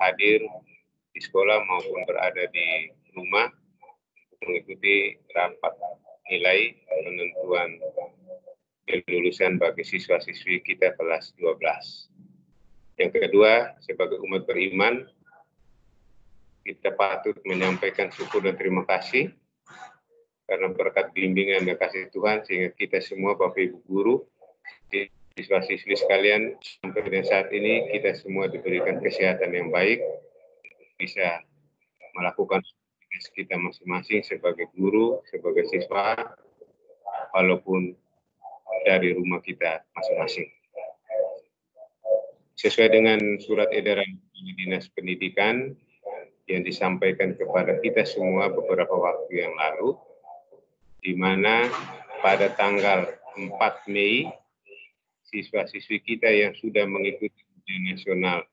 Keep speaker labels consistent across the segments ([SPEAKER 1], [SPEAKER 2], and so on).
[SPEAKER 1] hadir di sekolah maupun berada di rumah untuk mengikuti rapat nilai penentuan kelulusan bagi siswa-siswi kita kelas 12. Yang kedua, sebagai umat beriman, kita patut menyampaikan syukur dan terima kasih karena berkat bimbingan dan kasih Tuhan sehingga kita semua Bapak Ibu guru, siswa-siswi sekalian, sampai dengan saat ini kita semua diberikan kesehatan yang baik, bisa melakukan tugas kita masing-masing sebagai guru, sebagai siswa, walaupun dari rumah kita masing-masing. Sesuai dengan surat edaran Dinas Pendidikan yang disampaikan kepada kita semua beberapa waktu yang lalu, di mana pada tanggal 4 Mei, siswa-siswi kita yang sudah mengikuti ujian nasional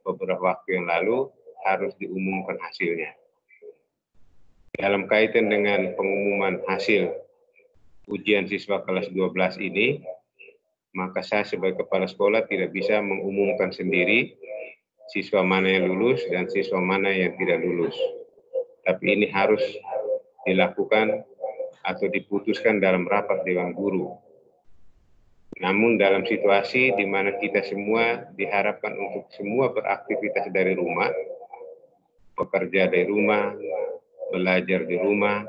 [SPEAKER 1] beberapa waktu yang lalu harus diumumkan hasilnya. Dalam kaitan dengan pengumuman hasil ujian siswa kelas 12 ini, maka saya sebagai kepala sekolah tidak bisa mengumumkan sendiri siswa mana yang lulus dan siswa mana yang tidak lulus. Tapi ini harus dilakukan atau diputuskan dalam rapat Dewan Guru. Namun dalam situasi di mana kita semua diharapkan untuk semua beraktivitas dari rumah, bekerja dari rumah, belajar di rumah,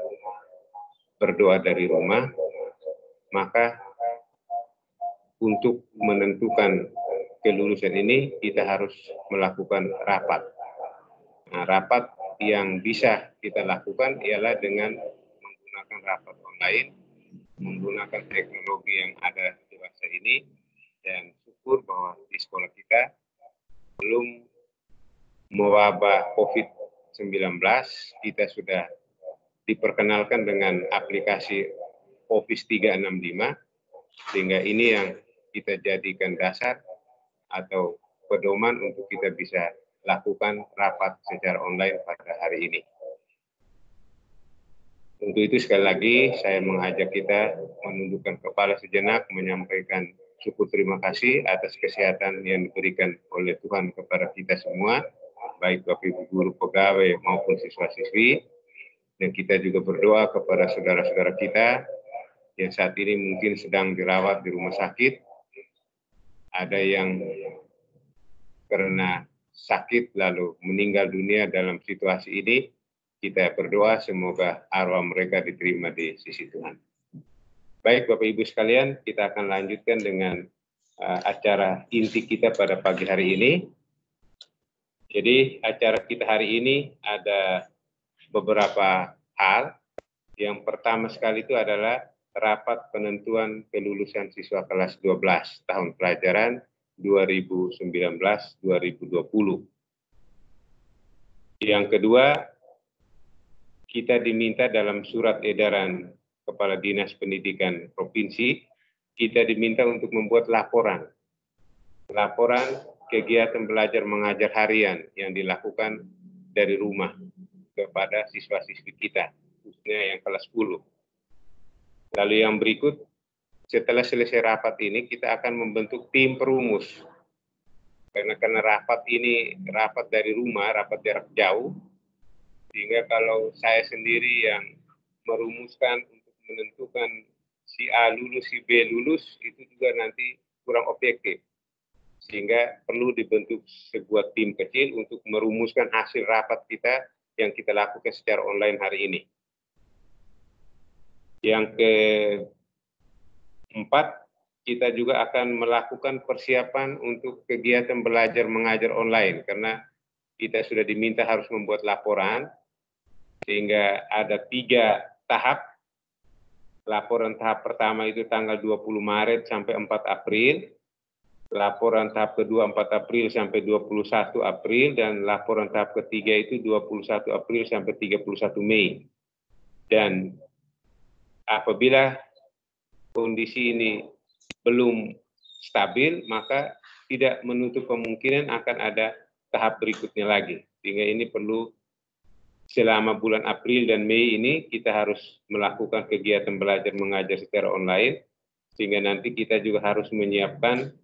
[SPEAKER 1] berdoa dari rumah, maka untuk menentukan kelulusan ini kita harus melakukan rapat. Nah, rapat yang bisa kita lakukan ialah dengan menggunakan rapat online, menggunakan teknologi yang ada di masa ini, dan syukur bahwa di sekolah kita belum mewabah COVID-19, kita sudah diperkenalkan dengan aplikasi Office 365, sehingga ini yang kita jadikan dasar atau pedoman untuk kita bisa lakukan rapat secara online pada hari ini. Untuk itu sekali lagi saya mengajak kita menundukkan kepala sejenak, menyampaikan syukur terima kasih atas kesehatan yang diberikan oleh Tuhan kepada kita semua, baik Bapak Ibu guru pegawai maupun siswa-siswi, dan kita juga berdoa kepada saudara-saudara kita yang saat ini mungkin sedang dirawat di rumah sakit, ada yang karena sakit lalu meninggal dunia dalam situasi ini, kita berdoa semoga arwah mereka diterima di sisi Tuhan. Baik Bapak Ibu sekalian, kita akan lanjutkan dengan acara inti kita pada pagi hari ini. Jadi acara kita hari ini ada beberapa hal. Yang pertama sekali itu adalah rapat penentuan kelulusan siswa kelas 12 tahun pelajaran 2019-2020. Yang kedua, kita diminta dalam surat edaran Kepala Dinas Pendidikan Provinsi, kita diminta untuk membuat laporan kegiatan belajar mengajar harian yang dilakukan dari rumah kepada siswa-siswi kita, khususnya yang kelas 10. Lalu yang berikut, setelah selesai rapat ini, kita akan membentuk tim perumus. Karena rapat ini rapat dari rumah, rapat jarak jauh, sehingga kalau saya sendiri yang merumuskan untuk menentukan si A lulus, si B lulus, itu juga nanti kurang objektif. Sehingga perlu dibentuk sebuah tim kecil untuk merumuskan hasil rapat kita yang kita lakukan secara online hari ini. Yang keempat, kita juga akan melakukan persiapan untuk kegiatan belajar mengajar online, karena kita sudah diminta harus membuat laporan, sehingga ada 3 tahap. Laporan tahap pertama itu tanggal 20 Maret sampai 4 April, laporan tahap kedua 4 April sampai 21 April, dan laporan tahap ketiga itu 21 April sampai 31 Mei. Dan apabila kondisi ini belum stabil, maka tidak menutup kemungkinan akan ada tahap berikutnya lagi. Sehingga ini perlu selama bulan April dan Mei ini kita harus melakukan kegiatan belajar mengajar secara online, sehingga nanti kita juga harus menyiapkan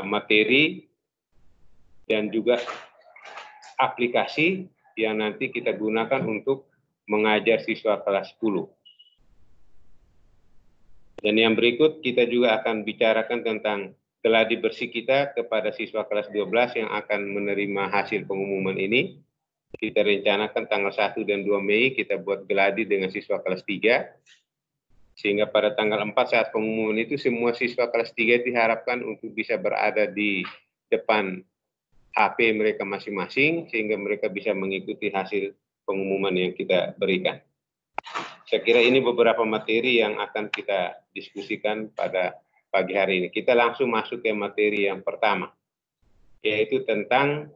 [SPEAKER 1] materi dan juga aplikasi yang nanti kita gunakan untuk mengajar siswa kelas 10. Dan yang berikut kita juga akan bicarakan tentang geladi bersih kita kepada siswa kelas 12 yang akan menerima hasil pengumuman ini. Kita rencanakan tanggal 1 dan 2 Mei kita buat geladi dengan siswa kelas 3. Sehingga pada tanggal 4 saat pengumuman itu semua siswa kelas 3 diharapkan untuk bisa berada di depan HP mereka masing-masing sehingga mereka bisa mengikuti hasil pengumuman yang kita berikan. Saya kira ini beberapa materi yang akan kita diskusikan pada pagi hari ini. Kita langsung masuk ke materi yang pertama, yaitu tentang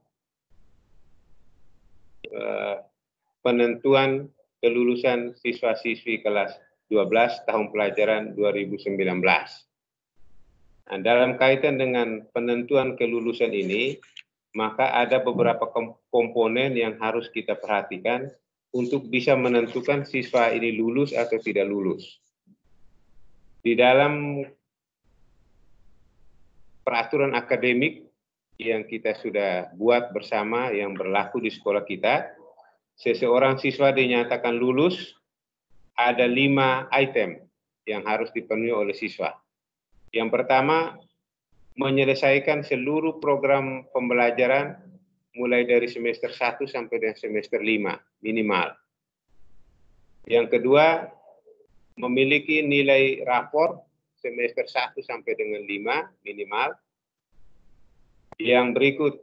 [SPEAKER 1] penentuan kelulusan siswa-siswi kelas 12 tahun pelajaran 2019. Nah, dalam kaitan dengan penentuan kelulusan ini, maka ada beberapa komponen yang harus kita perhatikan untuk bisa menentukan siswa ini lulus atau tidak lulus. Di dalam peraturan akademik yang kita sudah buat bersama yang berlaku di sekolah kita, seseorang siswa dinyatakan lulus, ada 5 item yang harus dipenuhi oleh siswa. Yang pertama, menyelesaikan seluruh program pembelajaran mulai dari semester 1 sampai dengan semester 5 minimal. Yang kedua, memiliki nilai rapor semester 1 sampai dengan 5 minimal. Yang berikut,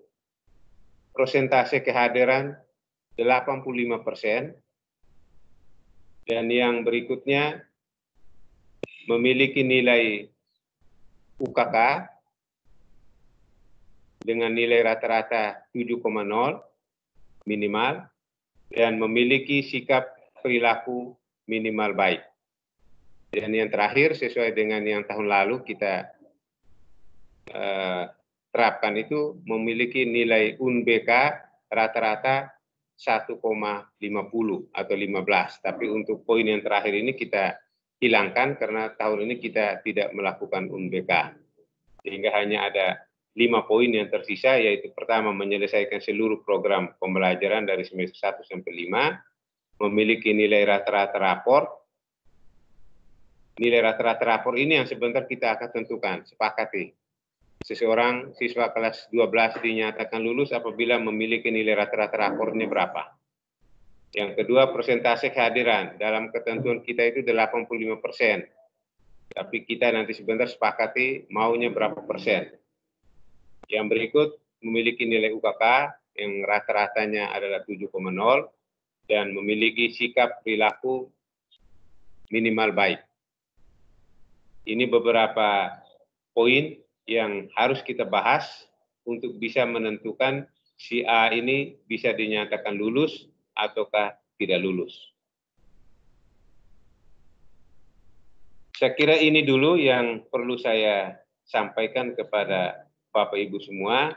[SPEAKER 1] persentase kehadiran 85%. Dan yang berikutnya, memiliki nilai UKK dengan nilai rata-rata 7,0 minimal dan memiliki sikap perilaku minimal baik. Dan yang terakhir sesuai dengan yang tahun lalu kita terapkan itu memiliki nilai UNBK rata-rata 1,50 atau 15. Tapi untuk poin yang terakhir ini kita hilangkan karena tahun ini kita tidak melakukan UNBK. Sehingga hanya ada 5 poin yang tersisa, yaitu pertama menyelesaikan seluruh program pembelajaran dari semester 1 sampai 5, memiliki nilai rata-rata rapor. Nilai rata-rata rapor ini yang sebentar kita akan tentukan, sepakati. Seseorang siswa kelas 12 dinyatakan lulus apabila memiliki nilai rata-rata rapornya berapa. Yang kedua, persentase kehadiran. Dalam ketentuan kita itu 85%. Tapi kita nanti sebentar sepakati maunya berapa persen. Yang berikut, memiliki nilai UKK yang rata-ratanya adalah 7,0 dan memiliki sikap perilaku minimal baik. Ini beberapa poin yang harus kita bahas untuk bisa menentukan si A ini bisa dinyatakan lulus ataukah tidak lulus. Saya kira ini dulu yang perlu saya sampaikan kepada Bapak Ibu semua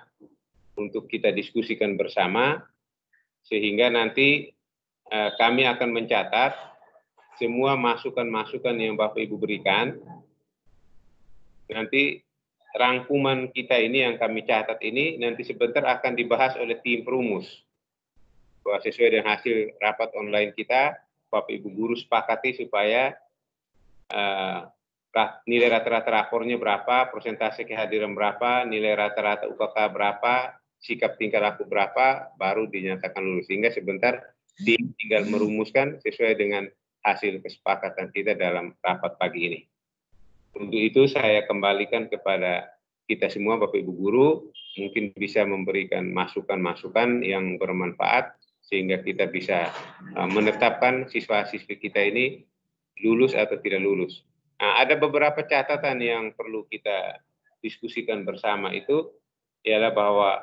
[SPEAKER 1] untuk kita diskusikan bersama sehingga nanti kami akan mencatat semua masukan-masukan yang Bapak Ibu berikan. Nanti rangkuman kita ini yang kami catat ini nanti sebentar akan dibahas oleh tim perumus. Bahwa sesuai dengan hasil rapat online kita, Bapak Ibu guru sepakati supaya nilai rata-rata rapornya berapa, persentase kehadiran berapa, nilai rata-rata UKK berapa, sikap tingkah laku berapa, baru dinyatakan lulus. Sehingga sebentar tim tinggal merumuskan sesuai dengan hasil kesepakatan kita dalam rapat pagi ini. Untuk itu saya kembalikan kepada kita semua Bapak Ibu guru, mungkin bisa memberikan masukan-masukan yang bermanfaat sehingga kita bisa menetapkan siswa-siswi kita ini lulus atau tidak lulus. Nah, ada beberapa catatan yang perlu kita diskusikan bersama itu ialah bahwa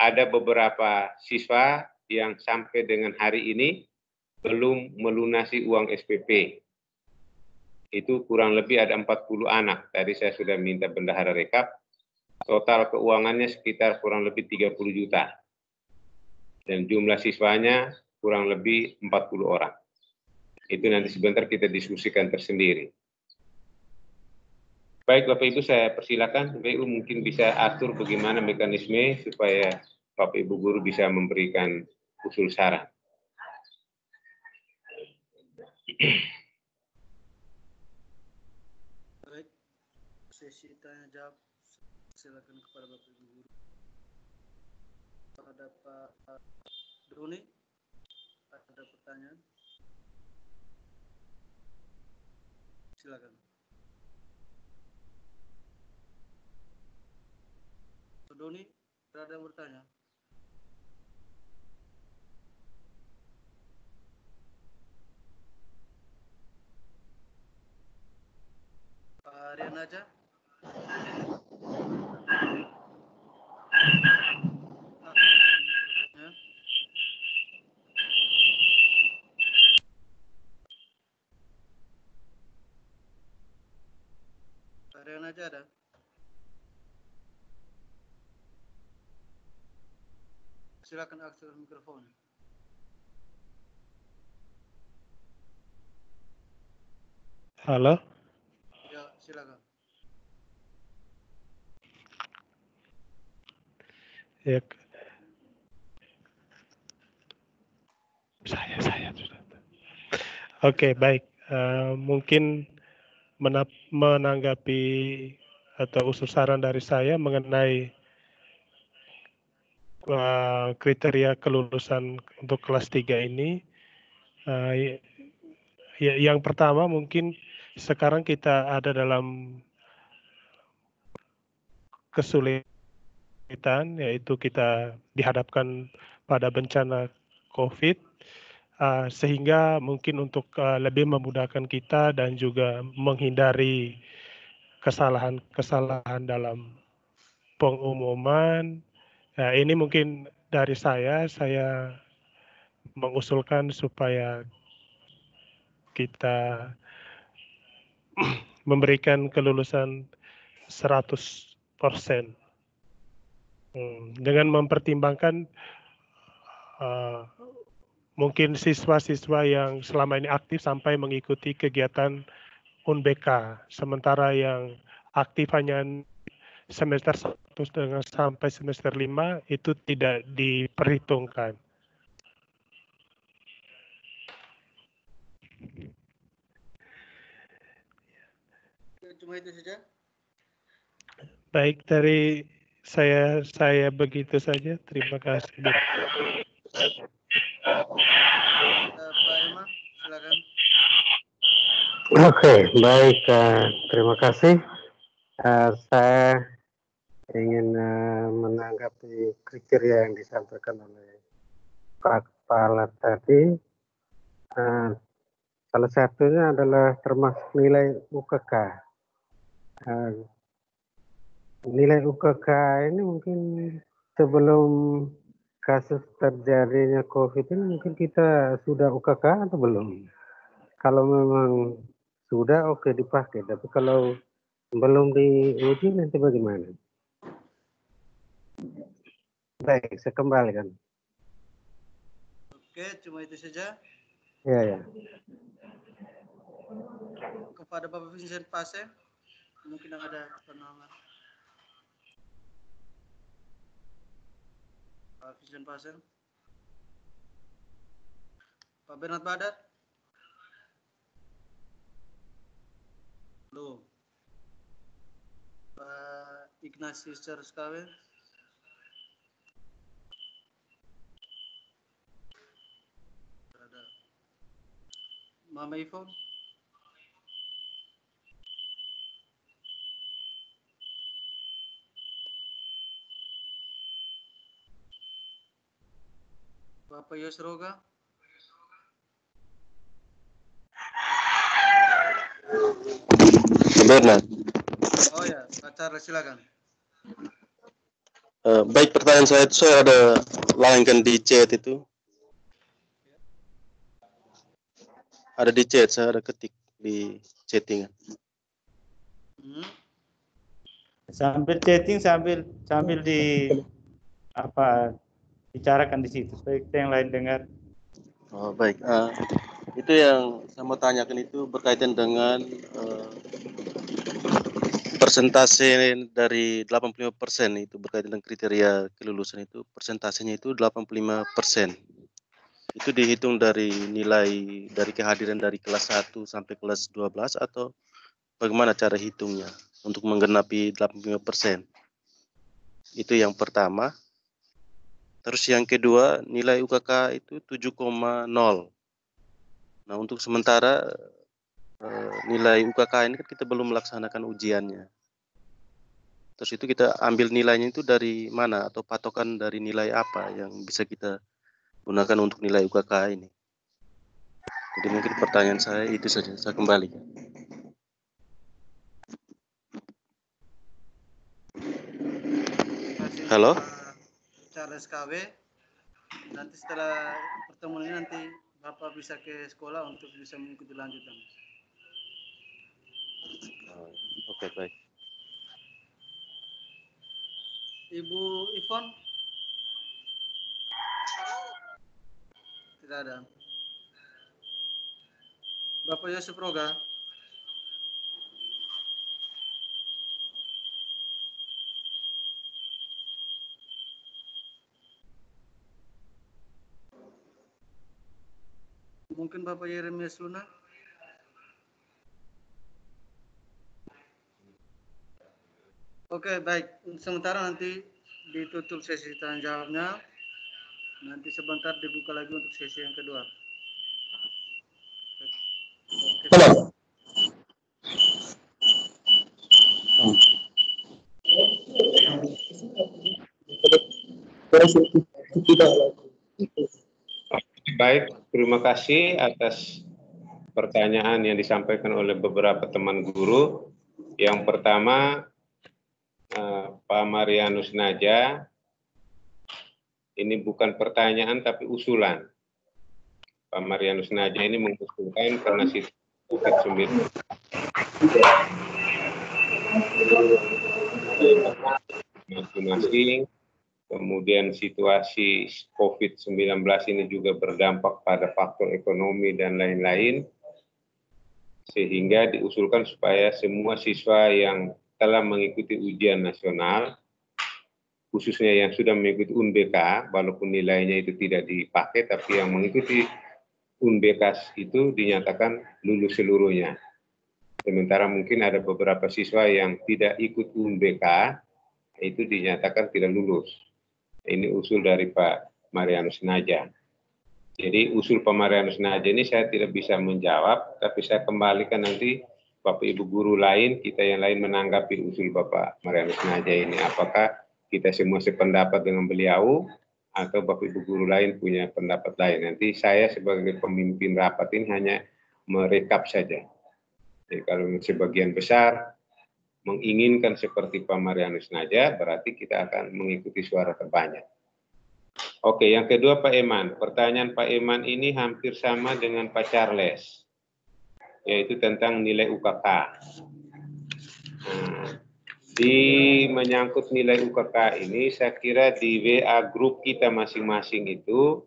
[SPEAKER 1] ada beberapa siswa yang sampai dengan hari ini belum melunasi uang SPP. Itu kurang lebih ada 40 anak. Tadi saya sudah minta bendahara rekap. Total keuangannya sekitar kurang lebih 30 juta. Dan jumlah siswanya kurang lebih 40 orang. Itu nanti sebentar kita diskusikan tersendiri. Baik Bapak Ibu, saya persilakan Bapak Ibu mungkin bisa atur bagaimana mekanisme supaya Bapak Ibu guru bisa memberikan usul saran.
[SPEAKER 2] Baik, sesi tanya jawab silakan kepada Bapak Ibu guru. Ada Pak Doni, ada pertanyaan? Silakan. Pak Doni, ada yang bertanya? Pak Aryan aja. Pak Aryan aja ada. Silakan aktifkan mikrofon.
[SPEAKER 3] Halo.
[SPEAKER 2] Ya, silakan.
[SPEAKER 3] Ya. Saya sudah. Oke, baik. Mungkin menanggapi atau usul saran dari saya mengenai kriteria kelulusan untuk kelas 3 ini. Yang pertama mungkin sekarang kita ada dalam kesulitan, yaitu kita dihadapkan pada bencana COVID, sehingga mungkin untuk lebih memudahkan kita dan juga menghindari kesalahan-kesalahan dalam pengumuman, ini mungkin dari saya mengusulkan supaya kita memberikan kelulusan 100%. Dengan mempertimbangkan mungkin siswa-siswa yang selama ini aktif sampai mengikuti kegiatan UNBK, sementara yang aktif hanya semester 1 sampai semester 5 itu tidak diperhitungkan.
[SPEAKER 2] Cuma itu saja.
[SPEAKER 3] Baik, dari saya begitu saja. Terima kasih.
[SPEAKER 2] Pak Emma, silakan.
[SPEAKER 4] Oke, baik. Terima kasih. Saya ingin menanggapi kriteria yang disampaikan oleh Pak Kepala tadi. Salah satunya adalah termasuk nilai UKK. Nilai UKK ini mungkin sebelum kasus terjadinya COVID ini mungkin kita sudah UKK atau belum? Kalau memang sudah, oke dipakai. Tapi kalau belum diuji nanti bagaimana? Baik, saya kembalikan.
[SPEAKER 2] Oke, cuma itu saja.
[SPEAKER 4] Ya.
[SPEAKER 2] Kepada Bapak Vincent Pase, mungkin ada penanganan. Pak Vincent Pase. Pak Bernard Badar. Halo. Pak Ignatius Charles-Kawin. Ada Mama Ivon. Bapak Yosroga.
[SPEAKER 5] Bernard.
[SPEAKER 2] Oh ya, Pak Charles, silakan.
[SPEAKER 5] Baik, pertanyaan saya itu saya ada layankan di chat itu. Ada di chat, saya ada ketik di chattingan.
[SPEAKER 6] Sambil chatting sambil bicarakan di situ supaya kita yang lain dengar.
[SPEAKER 5] Oh, baik. Itu yang saya mau tanyakan itu berkaitan dengan persentase dari 85% itu berkaitan dengan kriteria kelulusan itu, persentasenya itu 85%. Itu dihitung dari nilai dari kehadiran dari kelas 1 sampai kelas 12 atau bagaimana cara hitungnya untuk menggenapi 85%? Itu yang pertama. Terus yang kedua, nilai UKK itu 7,0. Nah, untuk sementara nilai UKK ini kan kita belum melaksanakan ujiannya. Terus itu kita ambil nilainya itu dari mana atau patokan dari nilai apa yang bisa kita gunakan untuk nilai UKK ini. Jadi mungkin pertanyaan saya itu saja. Saya kembali. Halo?
[SPEAKER 2] Charles KW. Nanti setelah pertemuan ini nanti Bapak bisa ke sekolah untuk bisa mengikuti lanjutan.
[SPEAKER 5] Oke, baik.
[SPEAKER 2] Ibu Ivon? Tidak ada. Bapak Yosef Roga? Mungkin Bapak Yeremias Luna? Oke, baik. Sementara nanti ditutup sesi tanya jawabnya. Nanti sebentar dibuka lagi untuk sesi yang kedua. Oke.
[SPEAKER 1] Baik, terima kasih atas pertanyaan yang disampaikan oleh beberapa teman guru. Yang pertama, Pak Marianus Naja, ini bukan pertanyaan tapi usulan. Pak Marianus Naja ini mengusulkan karena situasi COVID-19 masing-masing, kemudian situasi COVID-19 ini juga berdampak pada faktor ekonomi dan lain-lain, sehingga diusulkan supaya semua siswa yang telah mengikuti ujian nasional, khususnya yang sudah mengikuti UNBK, walaupun nilainya itu tidak dipakai, tapi yang mengikuti UNBK itu dinyatakan lulus seluruhnya. Sementara mungkin ada beberapa siswa yang tidak ikut UNBK, itu dinyatakan tidak lulus. Ini usul dari Pak Marianus Naja. Jadi usul Pak Marianus Naja ini saya tidak bisa menjawab, tapi saya kembalikan nanti Bapak Ibu guru lain, kita yang lain menanggapi usul Bapak Marianus Naja ini. Apakah kita semua sependapat dengan beliau, atau Bapak Ibu guru lain punya pendapat lain. Nanti saya sebagai pemimpin rapat ini hanya merekap saja. Jadi kalau sebagian besar menginginkan seperti Pak Marianus Naja, berarti kita akan mengikuti suara terbanyak. Oke, yang kedua Pak Eman. Pertanyaan Pak Eman ini hampir sama dengan Pak Charles, yaitu tentang nilai UKK. Di menyangkut nilai UKK ini, saya kira di WA grup kita masing-masing itu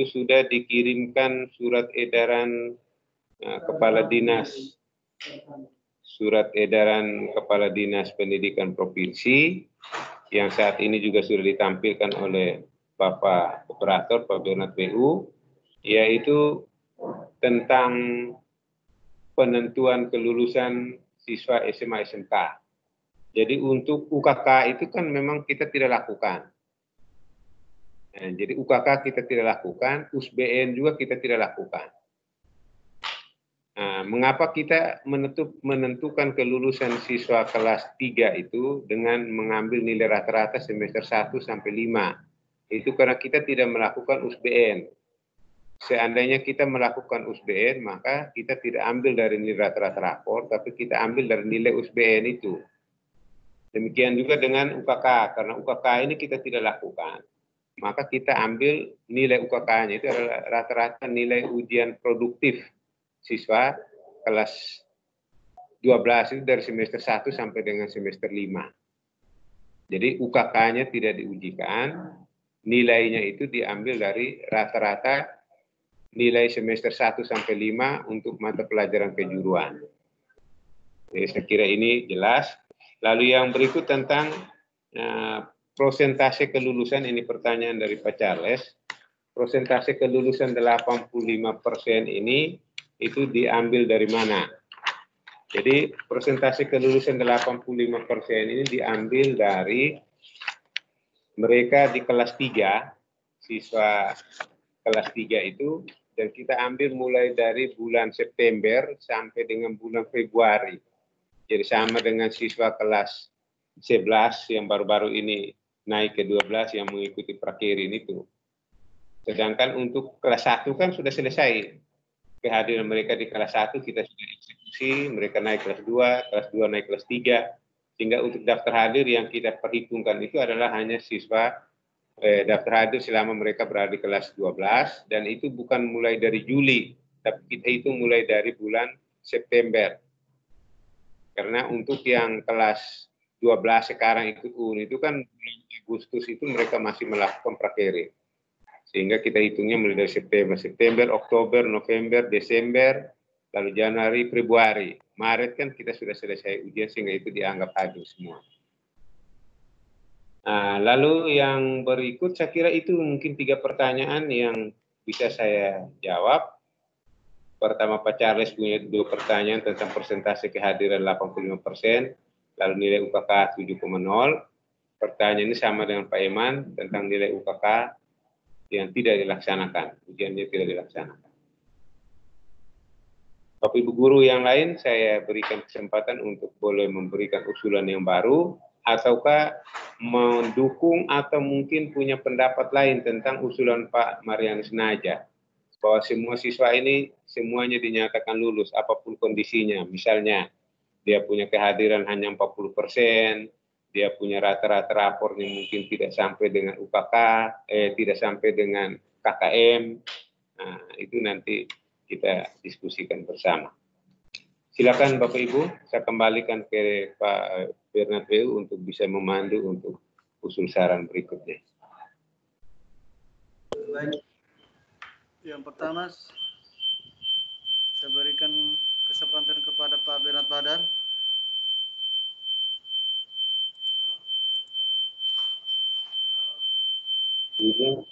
[SPEAKER 1] sudah dikirimkan surat edaran Kepala Dinas. Surat edaran Kepala Dinas Pendidikan Provinsi yang saat ini juga sudah ditampilkan oleh Bapak Operator, Pak Bernard PU, yaitu tentang penentuan kelulusan siswa SMA SMK. Jadi untuk UKK itu kan memang kita tidak lakukan. Nah, jadi UKK kita tidak lakukan, USBN juga kita tidak lakukan. Nah, mengapa kita menentukan kelulusan siswa kelas 3 itu dengan mengambil nilai rata-rata semester 1 sampai 5? Itu karena kita tidak melakukan USBN. Seandainya kita melakukan USBN, maka kita tidak ambil dari nilai rata-rata rapor, tapi kita ambil dari nilai USBN itu. Demikian juga dengan UKK, karena UKK ini kita tidak lakukan. Maka kita ambil nilai UKK-nya itu adalah rata-rata nilai ujian produktif siswa kelas 12 itu dari semester 1 sampai dengan semester 5. Jadi UKK-nya tidak diujikan, nilainya itu diambil dari rata-rata nilai semester 1 sampai 5 untuk mata pelajaran kejuruan. Jadi saya kira ini jelas. Lalu yang berikut tentang prosentase kelulusan, ini pertanyaan dari Pak Charles. Prosentase kelulusan 85% ini itu diambil dari mana? Jadi prosentase kelulusan 85% ini diambil dari mereka di kelas 3, siswa kelas 3 itu, dan kita ambil mulai dari bulan September sampai dengan bulan Februari. Jadi sama dengan siswa kelas 11 yang baru-baru ini naik ke 12 yang mengikuti prakirin itu. Sedangkan untuk kelas 1 kan sudah selesai. Kehadiran mereka di kelas 1 kita sudah eksekusi, mereka naik kelas 2, kelas 2 naik kelas 3. Sehingga untuk daftar hadir yang kita perhitungkan itu adalah hanya siswa daftar hadir selama mereka berada di kelas 12, dan itu bukan mulai dari Juli, tapi kita hitung mulai dari bulan September. Karena untuk yang kelas 12 sekarang ikut UN itu kan bulan Agustus itu mereka masih melakukan prakirin. Sehingga kita hitungnya mulai dari September, Oktober, November, Desember, lalu Januari, Februari. Maret kan kita sudah selesai ujian sehingga itu dianggap hadir semua. Nah, lalu yang berikut saya kira itu mungkin 3 pertanyaan yang bisa saya jawab. Pertama, Pak Charles punya 2 pertanyaan tentang persentase kehadiran 85%, lalu nilai UKK 7,0. Pertanyaan ini sama dengan Pak Eman tentang nilai UKK yang tidak dilaksanakan, ujiannya tidak dilaksanakan. Bapak Ibu guru yang lain, saya berikan kesempatan untuk boleh memberikan usulan yang baru, ataukah mendukung atau mungkin punya pendapat lain tentang usulan Pak Marianus Naja, bahwa semua siswa ini semuanya dinyatakan lulus apapun kondisinya. Misalnya dia punya kehadiran hanya 40%, dia punya rata-rata rapornya mungkin tidak sampai dengan UKK, tidak sampai dengan KKM. Nah, itu nanti kita diskusikan bersama. Silakan Bapak Ibu, saya kembalikan ke Pak Bernard W. untuk bisa memandu untuk usul saran berikutnya.
[SPEAKER 2] Baik. Yang pertama, saya berikan kesempatan kepada Pak Bernard Badar.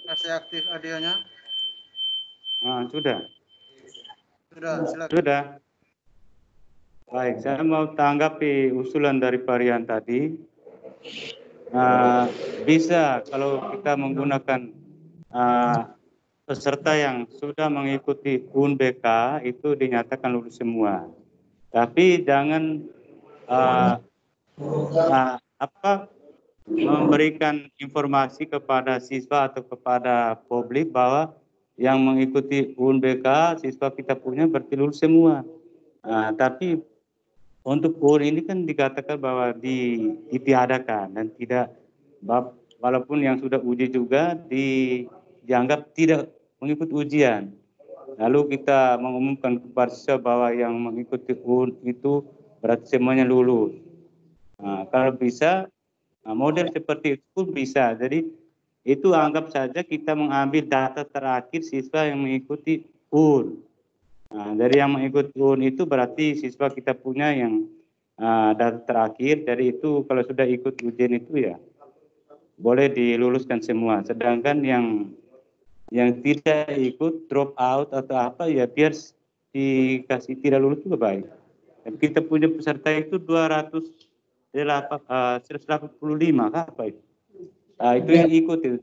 [SPEAKER 2] Masih aktif audionya?
[SPEAKER 6] Sudah.
[SPEAKER 2] Sudah, silakan.
[SPEAKER 6] Sudah. Baik, saya mau tanggapi usulan dari Pak Rian tadi. Bisa kalau kita menggunakan peserta yang sudah mengikuti UNBK itu dinyatakan lulus semua. Tapi jangan memberikan informasi kepada siswa atau kepada publik bahwa yang mengikuti UNBK siswa kita punya berarti lulus semua. Tapi untuk UN ini kan dikatakan bahwa ditiadakan dan tidak, walaupun yang sudah uji juga dianggap tidak mengikuti ujian. Lalu kita mengumumkan kepada siswa bahwa yang mengikuti UN itu berarti semuanya lulus. Kalau bisa model seperti itu pun bisa. Jadi itu anggap saja kita mengambil data terakhir siswa yang mengikuti UN. Dari yang mengikuti UN itu berarti siswa kita punya yang data terakhir. Dari itu kalau sudah ikut ujian itu ya boleh diluluskan semua. Sedangkan yang tidak ikut drop out atau apa ya biar dikasih tidak lulus juga baik. Dan kita punya peserta itu 185 apa itu? Itu yang ikut itu.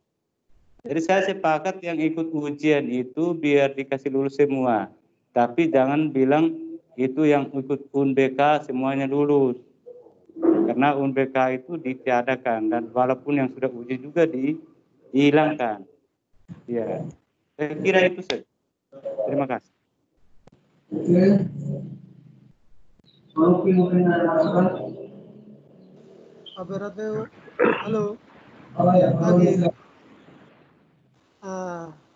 [SPEAKER 6] Jadi saya sepakat yang ikut ujian itu biar dikasih lulus semua. Tapi jangan bilang itu yang ikut UNBK semuanya lulus. Karena UNBK itu ditiadakan dan walaupun yang sudah uji juga dihilangkan. Ya, saya kira itu saja. Terima kasih.
[SPEAKER 7] Pak Berateo, halo. Pagi.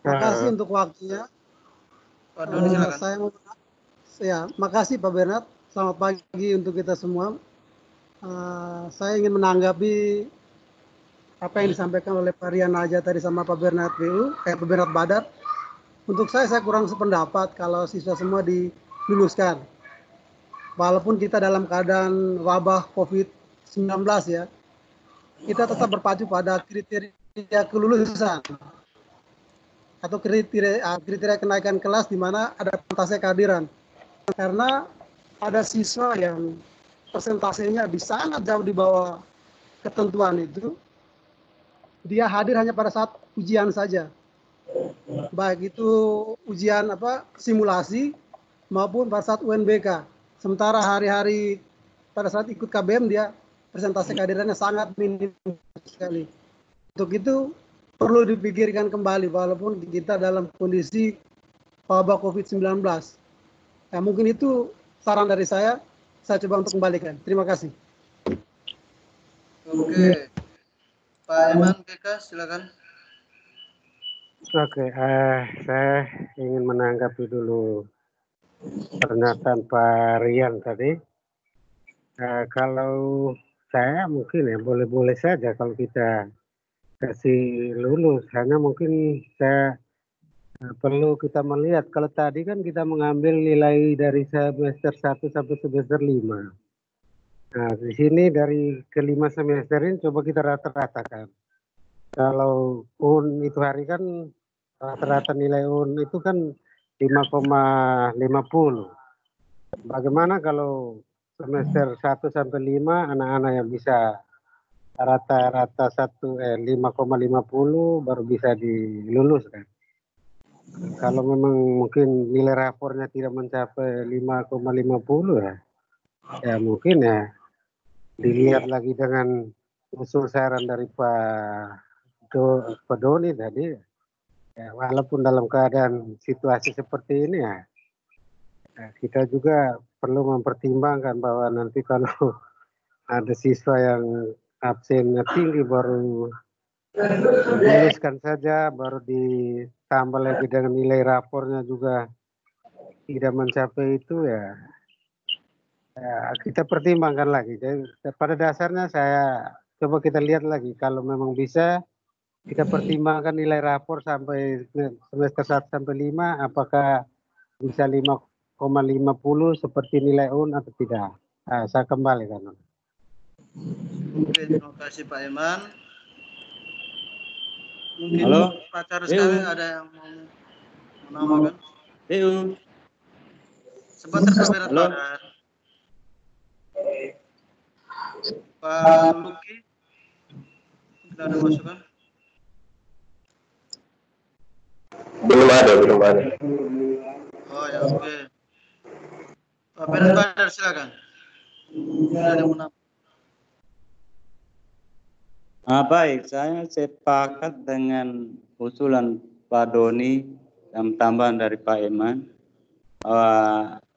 [SPEAKER 7] Makasih untuk waktunya.
[SPEAKER 2] Pak Doni, silakan.
[SPEAKER 7] Makasih Pak Bernard. Selamat pagi untuk kita semua. Saya ingin menanggapi apa yang disampaikan oleh Pak Rian Naja tadi sama Pak Bernard Pak Bernard Badar. Untuk saya kurang sependapat kalau siswa semua diluluskan. Walaupun kita dalam keadaan wabah COVID ya, kita tetap berpacu pada kriteria kelulusan atau kriteria kenaikan kelas di mana ada persentase kehadiran. Karena ada siswa yang persentasenya sangat jauh di bawah ketentuan itu, dia hadir hanya pada saat ujian saja, baik itu ujian simulasi maupun pada saat UNBK. Sementara hari-hari pada saat ikut KBM dia persentase kehadirannya sangat minim sekali. Untuk itu perlu dipikirkan kembali walaupun kita dalam kondisi wabah COVID-19. Ya, mungkin itu saran dari saya coba untuk kembalikan. Terima kasih.
[SPEAKER 2] Oke, Pak Eman BK, silakan.
[SPEAKER 4] Oke, saya ingin menanggapi dulu pernyataan Pak Rian tadi. Kalau saya mungkin ya boleh-boleh saja kalau kita kasih lulus. Hanya mungkin saya perlu kita melihat. Kalau tadi kan kita mengambil nilai dari semester 1 sampai semester 5. Nah, di sini dari kelima semester ini coba kita rata-ratakan. Kalau UN itu hari kan rata-rata nilai UN itu kan 5,50. Bagaimana kalau semester 1 sampai 5 anak-anak yang bisa rata-rata 5,50 baru bisa diluluskan. Kalau memang mungkin nilai rapornya tidak mencapai 5,50 ya mungkin ya dilihat lagi dengan usul saran dari Pak Doni tadi. Ya, walaupun dalam keadaan situasi seperti ini ya, kita juga perlu mempertimbangkan bahwa nanti kalau ada siswa yang absennya tinggi baru diluluskan saja, baru ditambah lagi dengan nilai rapornya juga tidak mencapai itu ya kita pertimbangkan lagi. Jadi pada dasarnya saya coba kita lihat lagi kalau memang bisa kita pertimbangkan nilai rapor sampai semester 1 sampai 5 apakah bisa 5,50 seperti nilai UN atau tidak. Saya kembali kan.
[SPEAKER 2] Oke, terima kasih Pak Eman. Mungkin
[SPEAKER 6] Halo?
[SPEAKER 2] pacar sekali ada yang mau menambahkan? Sebentar Pak Berat. Pak Luki, kita ada masukan?
[SPEAKER 8] Belum ada.
[SPEAKER 2] Oh ya, oke. Pak Berat, silakan. Tidak ada yang menambah.
[SPEAKER 6] Baik, saya sepakat dengan usulan Pak Doni dan tambahan dari Pak Eman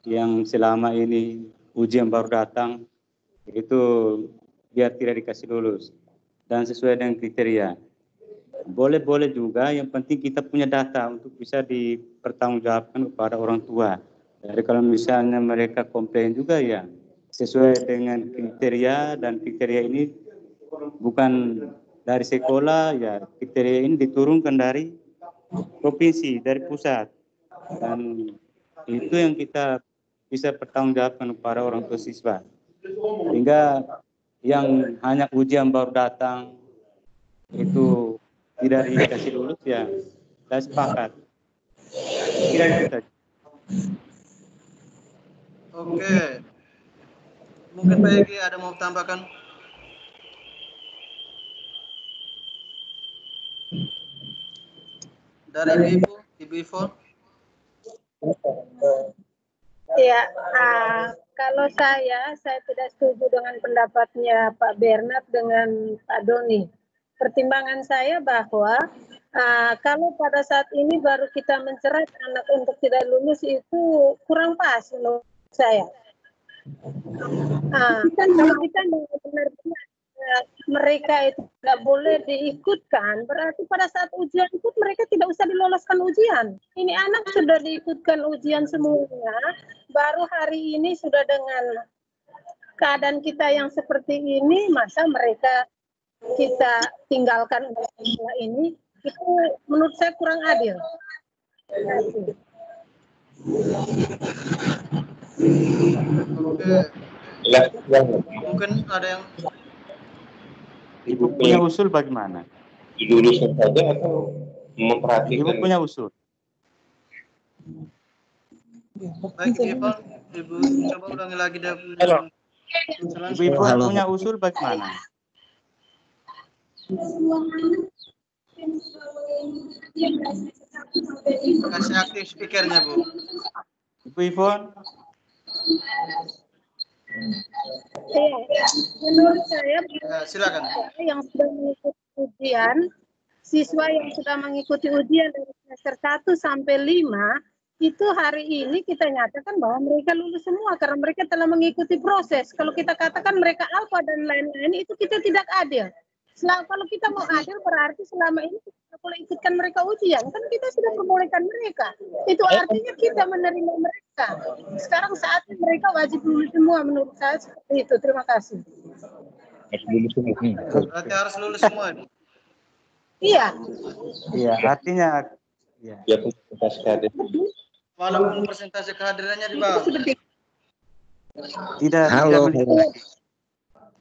[SPEAKER 6] yang selama ini ujian baru datang itu biar tidak dikasih lulus dan sesuai dengan kriteria. Boleh juga, yang penting kita punya data untuk bisa dipertanggungjawabkan kepada orang tua. Jadi kalau misalnya mereka komplain juga ya sesuai dengan kriteria, dan kriteria ini bukan dari sekolah ya, kriteria ini diturunkan dari provinsi, dari pusat, dan itu yang kita bisa pertanggungjawabkan kepada orang tua siswa. Sehingga yang hanya ujian baru datang itu tidak dikasih lulus ya, saya sepakat. Kira itu saja.
[SPEAKER 2] Oke. Mungkin Pak Egi ada mau tambahkan? Dari Ibu Ivon?
[SPEAKER 9] Ya, kalau saya tidak setuju dengan pendapatnya Pak Bernard dengan Pak Doni. Pertimbangan saya bahwa kalau pada saat ini baru kita mencerat anak untuk tidak lulus itu kurang pas menurut saya. Kalau kita benar-benar mereka itu tidak boleh diikutkan, berarti pada saat ujian ikut mereka tidak usah diloloskan ujian. Ini anak sudah diikutkan ujian semuanya, baru hari ini sudah dengan keadaan kita yang seperti ini, masa mereka kita tinggalkan ini, itu menurut saya kurang adil. Terima kasih.
[SPEAKER 2] Oke. Mungkin ada yang
[SPEAKER 6] Ibu punya usul bagaimana?
[SPEAKER 1] Diluluskan saja atau memperhatikan?
[SPEAKER 6] Ibu punya usul.
[SPEAKER 2] baik Ibu, Ibu coba ulangi lagi dah.
[SPEAKER 6] Ibu punya usul bagaimana?
[SPEAKER 2] Kasih aktif speakernya Bu.
[SPEAKER 6] Ibu Ivon.
[SPEAKER 9] Menurut saya,
[SPEAKER 2] silakan.
[SPEAKER 9] Yang sudah mengikuti ujian, siswa yang sudah mengikuti ujian dari semester 1 sampai 5, itu hari ini kita nyatakan bahwa mereka lulus semua karena mereka telah mengikuti proses. Kalau kita katakan mereka alfa dan lain-lain, itu kita tidak adil. Kalau kita mau adil berarti selama ini kita boleh ikutkan mereka ujian, kan kita sudah perbolehkan mereka. Itu artinya kita menerima mereka. Sekarang saatnya mereka wajib lulus semua, menurut saya seperti itu. Terima kasih.
[SPEAKER 1] Harus lulus semua.
[SPEAKER 2] Berarti harus lulus semua.
[SPEAKER 9] Iya.
[SPEAKER 6] Iya, artinya ya.
[SPEAKER 2] Walaupun persentase kehadirannya di bawah.
[SPEAKER 6] Tidak.
[SPEAKER 8] Halo.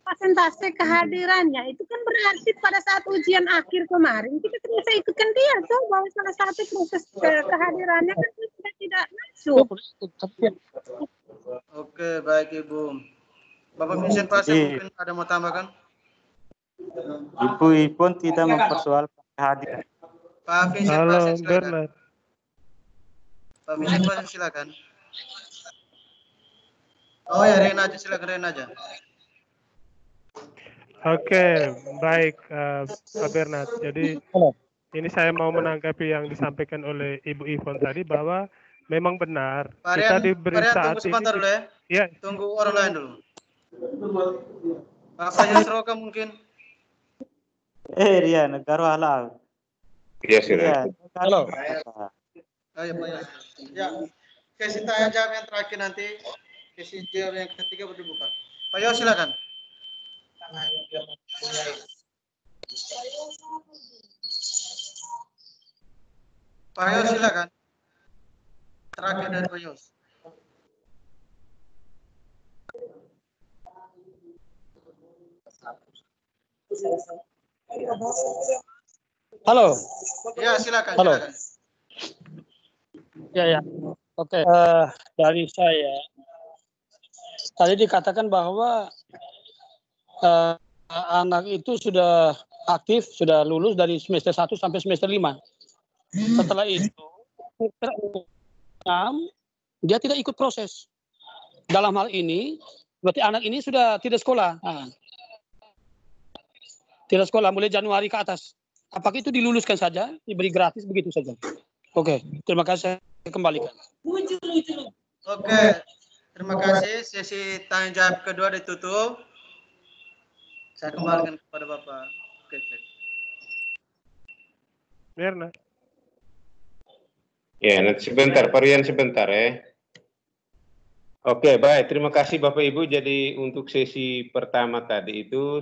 [SPEAKER 9] Persentase kehadirannya itu kan berarti pada saat ujian akhir kemarin kita tidak bisa ikutkan dia tuh bahwa salah satu proses kehadirannya kan kita tidak masuk.
[SPEAKER 2] Oke, baik Ibu. Bapak Vincent Pasek mungkin ada mau tambahkan?
[SPEAKER 6] Ibu Ivon tidak mempersoalkan kehadiran.
[SPEAKER 2] Pak Vincent
[SPEAKER 3] Halo,
[SPEAKER 2] Pasek silakan.
[SPEAKER 3] Bernard.
[SPEAKER 2] Pak Vincent Pasek silakan. Oh ya, Rena aja silakan, Rena aja.
[SPEAKER 3] Oke, baik Pak Bernard. Jadi ini saya mau menanggapi yang disampaikan oleh Ibu Ivon tadi bahwa memang benar kita diberi saat
[SPEAKER 2] tunggu sebentar dulu ya.
[SPEAKER 3] Ya.
[SPEAKER 2] Tunggu orang lain dulu. Pak Yusroka mungkin.
[SPEAKER 6] Ria, negara halal.
[SPEAKER 1] Iya, silakan.
[SPEAKER 6] Halo.
[SPEAKER 2] Ayo Pak Yus. Ya, sesi tanya jawab yang terakhir nanti. Sesi jawab yang ketiga baru dibuka. Pak Yus silakan. Pak Yus silakan. Terakhir dari Pak Yus.
[SPEAKER 10] Halo.
[SPEAKER 2] Ya silakan.
[SPEAKER 10] Halo.
[SPEAKER 2] Silakan.
[SPEAKER 10] Ya. Oke. Dari saya tadi dikatakan bahwa anak itu sudah aktif, sudah lulus dari semester 1 sampai semester 5. Setelah itu, semester 6, dia tidak ikut proses. Dalam hal ini, berarti anak ini sudah tidak sekolah. Tidak sekolah, mulai Januari ke atas. Apakah itu diluluskan saja, diberi gratis, begitu saja? Oke, terima kasih, saya kembalikan.
[SPEAKER 2] Oke, terima kasih. Sesi tanya jawab kedua ditutup. Saya kembalikan kepada Bapak. Oke,
[SPEAKER 3] Bernard.
[SPEAKER 1] Ya, nanti sebentar, Pak Rian sebentar ya. Oke, baik. Terima kasih Bapak Ibu. Jadi untuk sesi pertama tadi itu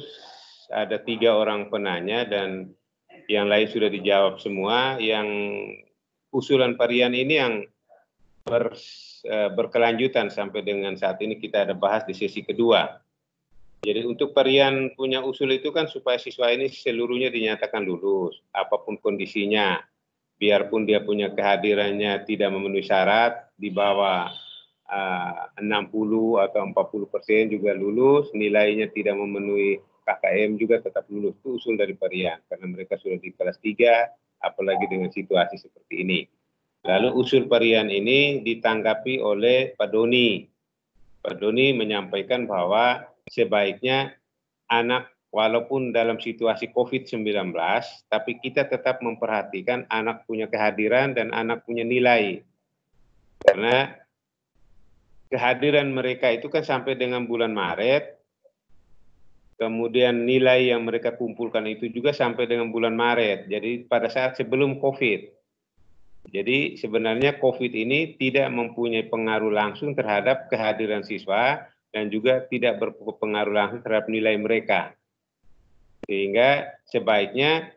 [SPEAKER 1] ada 3 orang penanya dan yang lain sudah dijawab semua. Yang usulan Pak Rian ini yang berkelanjutan sampai dengan saat ini kita ada bahas di sesi kedua. Jadi untuk Pak Rian punya usul itu kan supaya siswa ini seluruhnya dinyatakan lulus, apapun kondisinya. Biarpun dia punya kehadirannya tidak memenuhi syarat, di bawah 60 atau 40% juga lulus, nilainya tidak memenuhi KKM juga tetap lulus. Itu usul dari Pak Rian, karena mereka sudah di kelas 3, apalagi dengan situasi seperti ini. Lalu usul Pak Rian ini ditanggapi oleh Pak Doni. Pak Doni menyampaikan bahwa sebaiknya anak walaupun dalam situasi COVID-19, tapi kita tetap memperhatikan anak punya kehadiran dan anak punya nilai. Karena kehadiran mereka itu kan sampai dengan bulan Maret, kemudian nilai yang mereka kumpulkan itu juga sampai dengan bulan Maret. Jadi pada saat sebelum COVID. Jadi sebenarnya COVID ini tidak mempunyai pengaruh langsung terhadap kehadiran siswa dan juga tidak berpengaruh langsung terhadap nilai mereka. Sehingga sebaiknya,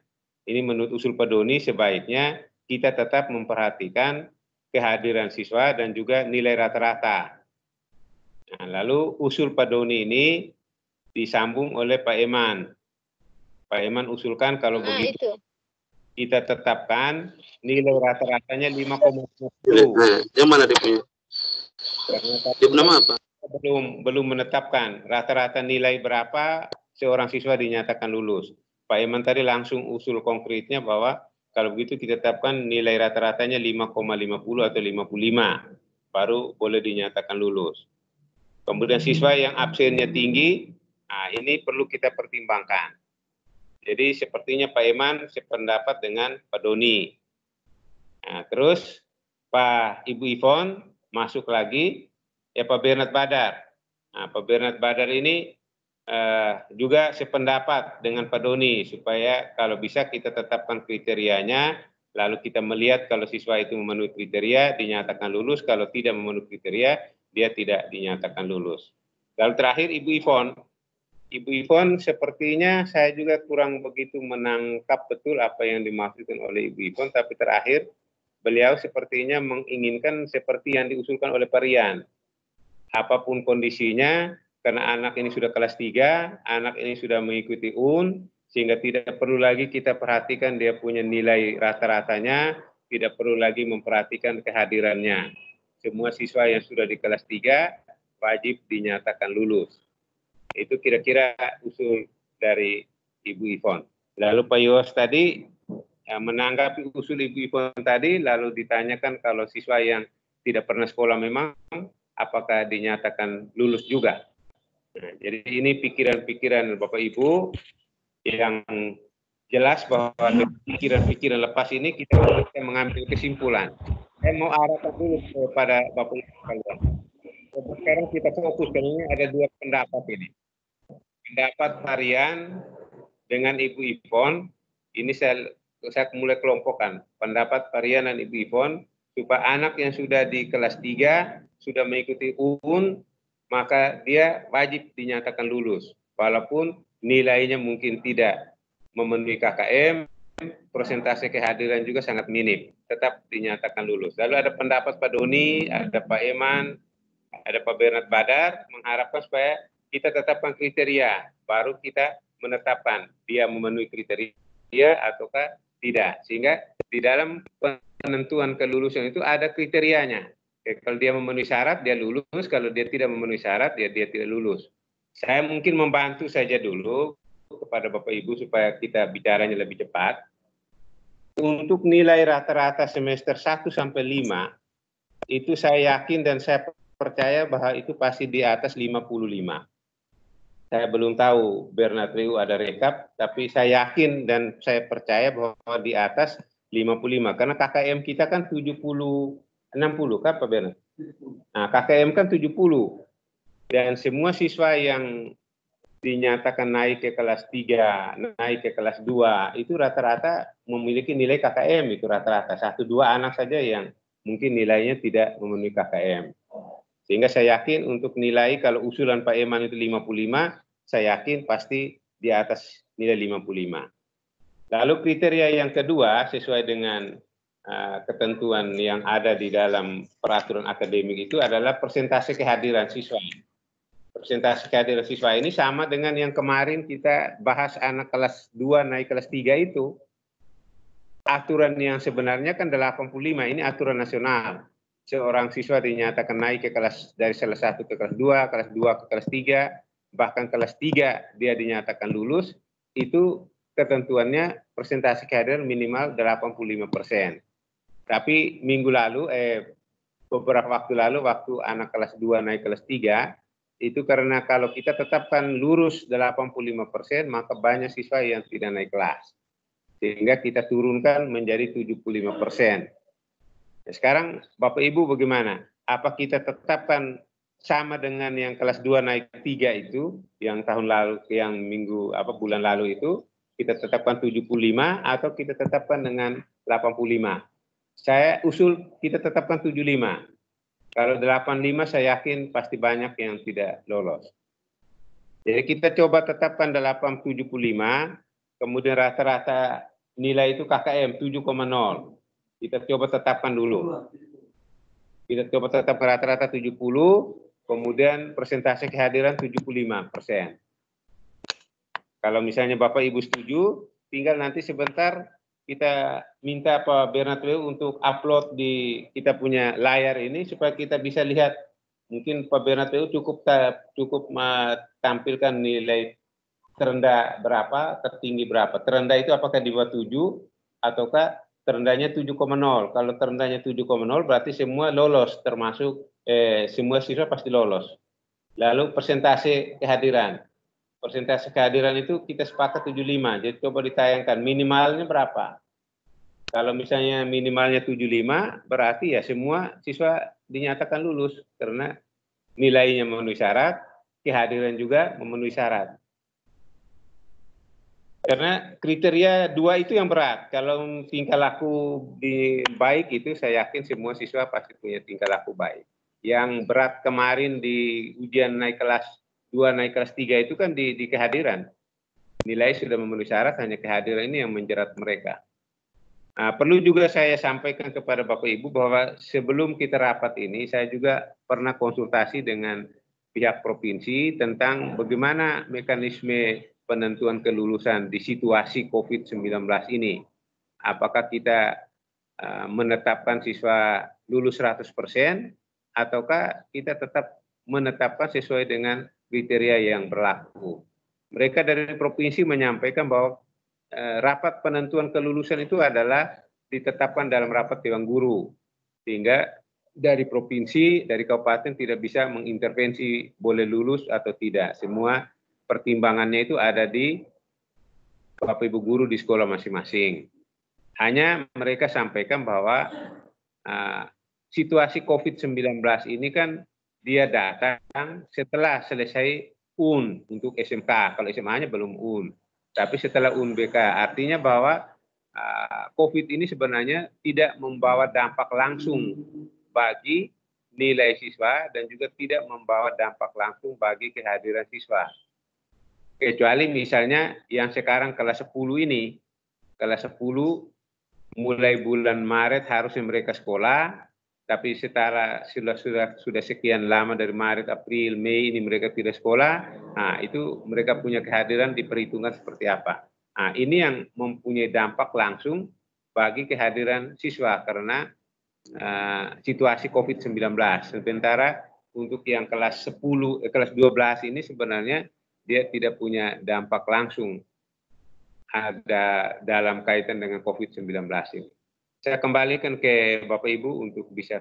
[SPEAKER 1] ini menurut usul Pak Doni, sebaiknya kita tetap memperhatikan kehadiran siswa dan juga nilai rata-rata. Nah, lalu usul Pak Doni ini disambung oleh Pak Eman. Pak Eman usulkan kalau begitu kita tetapkan nilai rata-ratanya 5,50.
[SPEAKER 5] Yang mana dia punya?
[SPEAKER 1] Karena
[SPEAKER 5] Dia nama apa?
[SPEAKER 1] belum menetapkan rata-rata nilai berapa seorang siswa dinyatakan lulus. Pak Eman tadi langsung usul konkretnya bahwa kalau begitu kita tetapkan nilai rata-ratanya 5,50 atau 55 baru boleh dinyatakan lulus. Kemudian siswa yang absennya tinggi, nah ini perlu kita pertimbangkan. Jadi sepertinya Pak Eman sependapat dengan Pak Doni. Nah, terus Pak Ibu Ivon masuk lagi, ya Pak Bernard Badar. Nah, Pak Bernard Badar ini juga sependapat dengan Pak Doni supaya kalau bisa kita tetapkan kriterianya, lalu kita melihat kalau siswa itu memenuhi kriteria dinyatakan lulus, kalau tidak memenuhi kriteria dia tidak dinyatakan lulus. Lalu terakhir Ibu Ivon. Ibu Ivon sepertinya saya juga kurang begitu menangkap betul apa yang dimaksudkan oleh Ibu Ivon, tapi terakhir beliau sepertinya menginginkan seperti yang diusulkan oleh Pak Rian. Apapun kondisinya, karena anak ini sudah kelas 3, anak ini sudah mengikuti UN, sehingga tidak perlu lagi kita perhatikan dia punya nilai rata-ratanya, tidak perlu lagi memperhatikan kehadirannya. Semua siswa yang sudah di kelas 3 wajib dinyatakan lulus. Itu kira-kira usul dari Ibu Ivon. Lalu Pak Yos tadi menanggapi usul Ibu Ivon tadi, lalu ditanyakan kalau siswa yang tidak pernah sekolah memang, apakah dinyatakan lulus juga. Nah, jadi ini pikiran-pikiran Bapak Ibu yang jelas bahwa pikiran-pikiran lepas ini kita bisa mengambil kesimpulan. Saya mau arahkan dulu kepada Bapak Ibu sekalian. Sekarang kita fokus, karena ini ada dua pendapat ini. Pendapat Varian dengan Ibu Ivon, ini saya mulai kelompokkan. Pendapat Varian dan Ibu Ivon, supaya anak yang sudah di kelas 3, sudah mengikuti UN, maka dia wajib dinyatakan lulus. Walaupun nilainya mungkin tidak memenuhi KKM, persentase kehadiran juga sangat minim, tetap dinyatakan lulus. Lalu ada pendapat Pak Doni, ada Pak Eman, ada Pak Bernard Badar, mengharapkan supaya kita tetapkan kriteria, baru kita menetapkan dia memenuhi kriteria ataukah tidak. Sehingga di dalam penentuan kelulusan itu ada kriterianya. Kalau dia memenuhi syarat, dia lulus. Kalau dia tidak memenuhi syarat, dia tidak lulus. Saya mungkin membantu saja dulu kepada Bapak Ibu supaya kita bicaranya lebih cepat. Untuk nilai rata-rata semester 1 sampai 5, itu saya yakin dan saya percaya bahwa itu pasti di atas 55. Saya belum tahu Bernard Riu ada rekap, tapi saya yakin dan saya percaya bahwa di atas 55. Karena KKM kita kan 60 kan Pak Bernard? Nah, KKM kan 70. Dan semua siswa yang dinyatakan naik ke kelas 3, naik ke kelas 2, itu rata-rata memiliki nilai KKM, itu rata-rata. 1-2 anak saja yang mungkin nilainya tidak memenuhi KKM. Sehingga saya yakin untuk nilai kalau usulan Pak Eman itu 55, saya yakin pasti di atas nilai 55. Lalu kriteria yang kedua sesuai dengan ketentuan yang ada di dalam peraturan akademik itu adalah persentase kehadiran siswa. Persentase kehadiran siswa ini sama dengan yang kemarin kita bahas anak kelas 2 naik kelas 3 itu. Aturan yang sebenarnya kan 85, ini aturan nasional. Seorang siswa dinyatakan naik ke kelas dari kelas 1 ke kelas 2, kelas 2 ke kelas 3, bahkan kelas 3 dia dinyatakan lulus, itu ketentuannya persentase kehadiran minimal 85%. Tapi minggu lalu, beberapa waktu lalu, waktu anak kelas 2 naik kelas 3, itu karena kalau kita tetapkan lurus 85%, maka banyak siswa yang tidak naik kelas. Sehingga kita turunkan menjadi 75%. Sekarang Bapak Ibu bagaimana? Apa kita tetapkan sama dengan yang kelas 2 naik 3 itu, yang tahun lalu, yang bulan lalu itu, kita tetapkan 75 atau kita tetapkan dengan 85? Saya usul kita tetapkan 75. Kalau 85 saya yakin pasti banyak yang tidak lolos. Jadi kita coba tetapkan 75, kemudian rata-rata nilai itu KKM 7,0. Kita coba tetapkan dulu. Kita coba tetapkan rata-rata 70, kemudian persentase kehadiran 75%. Kalau misalnya Bapak Ibu setuju, tinggal nanti sebentar kita minta Pak Bernard untuk upload di kita punya layar ini supaya kita bisa lihat. Mungkin Pak Bernard cukup tampilkan nilai terendah berapa, tertinggi berapa. Terendah itu apakah di bawah 7 ataukah terendahnya 7,0. Kalau terendahnya 7,0 berarti semua lolos, termasuk semua siswa pasti lolos. Lalu persentase kehadiran. Persentase kehadiran itu kita sepakat 75. Jadi coba ditayangkan minimalnya berapa. Kalau misalnya minimalnya 75, berarti ya semua siswa dinyatakan lulus karena nilainya memenuhi syarat, kehadiran juga memenuhi syarat. Karena kriteria 2 itu yang berat. Kalau tingkah laku baik itu saya yakin semua siswa pasti punya tingkah laku baik. Yang berat kemarin di ujian naik kelas 2, naik kelas 3 itu kan di kehadiran. Nilai sudah memenuhi syarat, hanya kehadiran ini yang menjerat mereka. Nah, perlu juga saya sampaikan kepada Bapak Ibu bahwa sebelum kita rapat ini, saya juga pernah konsultasi dengan pihak provinsi tentang bagaimana mekanisme penentuan kelulusan di situasi COVID-19 ini. Apakah kita menetapkan siswa lulus 100% ataukah kita tetap menetapkan sesuai dengan kriteria yang berlaku. Mereka dari provinsi menyampaikan bahwa rapat penentuan kelulusan itu adalah ditetapkan dalam rapat Dewan Guru. Sehingga dari provinsi, dari kabupaten tidak bisa mengintervensi boleh lulus atau tidak. Semua pertimbangannya itu ada di Bapak Ibu Guru di sekolah masing-masing. Hanya mereka sampaikan bahwa situasi COVID-19 ini kan dia datang setelah selesai UN untuk SMK. Kalau SMA-nya belum UN. Tapi setelah UNBK, artinya bahwa COVID ini sebenarnya tidak membawa dampak langsung bagi nilai siswa dan juga tidak membawa dampak langsung bagi kehadiran siswa. Kecuali misalnya yang sekarang kelas 10 ini, kelas 10 mulai bulan Maret harusnya mereka sekolah, tapi setelah sudah sekian lama dari Maret, April, Mei ini mereka tidak sekolah, nah itu mereka punya kehadiran diperhitungkan seperti apa. Nah ini yang mempunyai dampak langsung bagi kehadiran siswa karena situasi COVID-19. Sementara untuk yang kelas 12 ini sebenarnya dia tidak punya dampak langsung ada dalam kaitan dengan COVID-19 ini. Saya kembalikan ke Bapak Ibu untuk bisa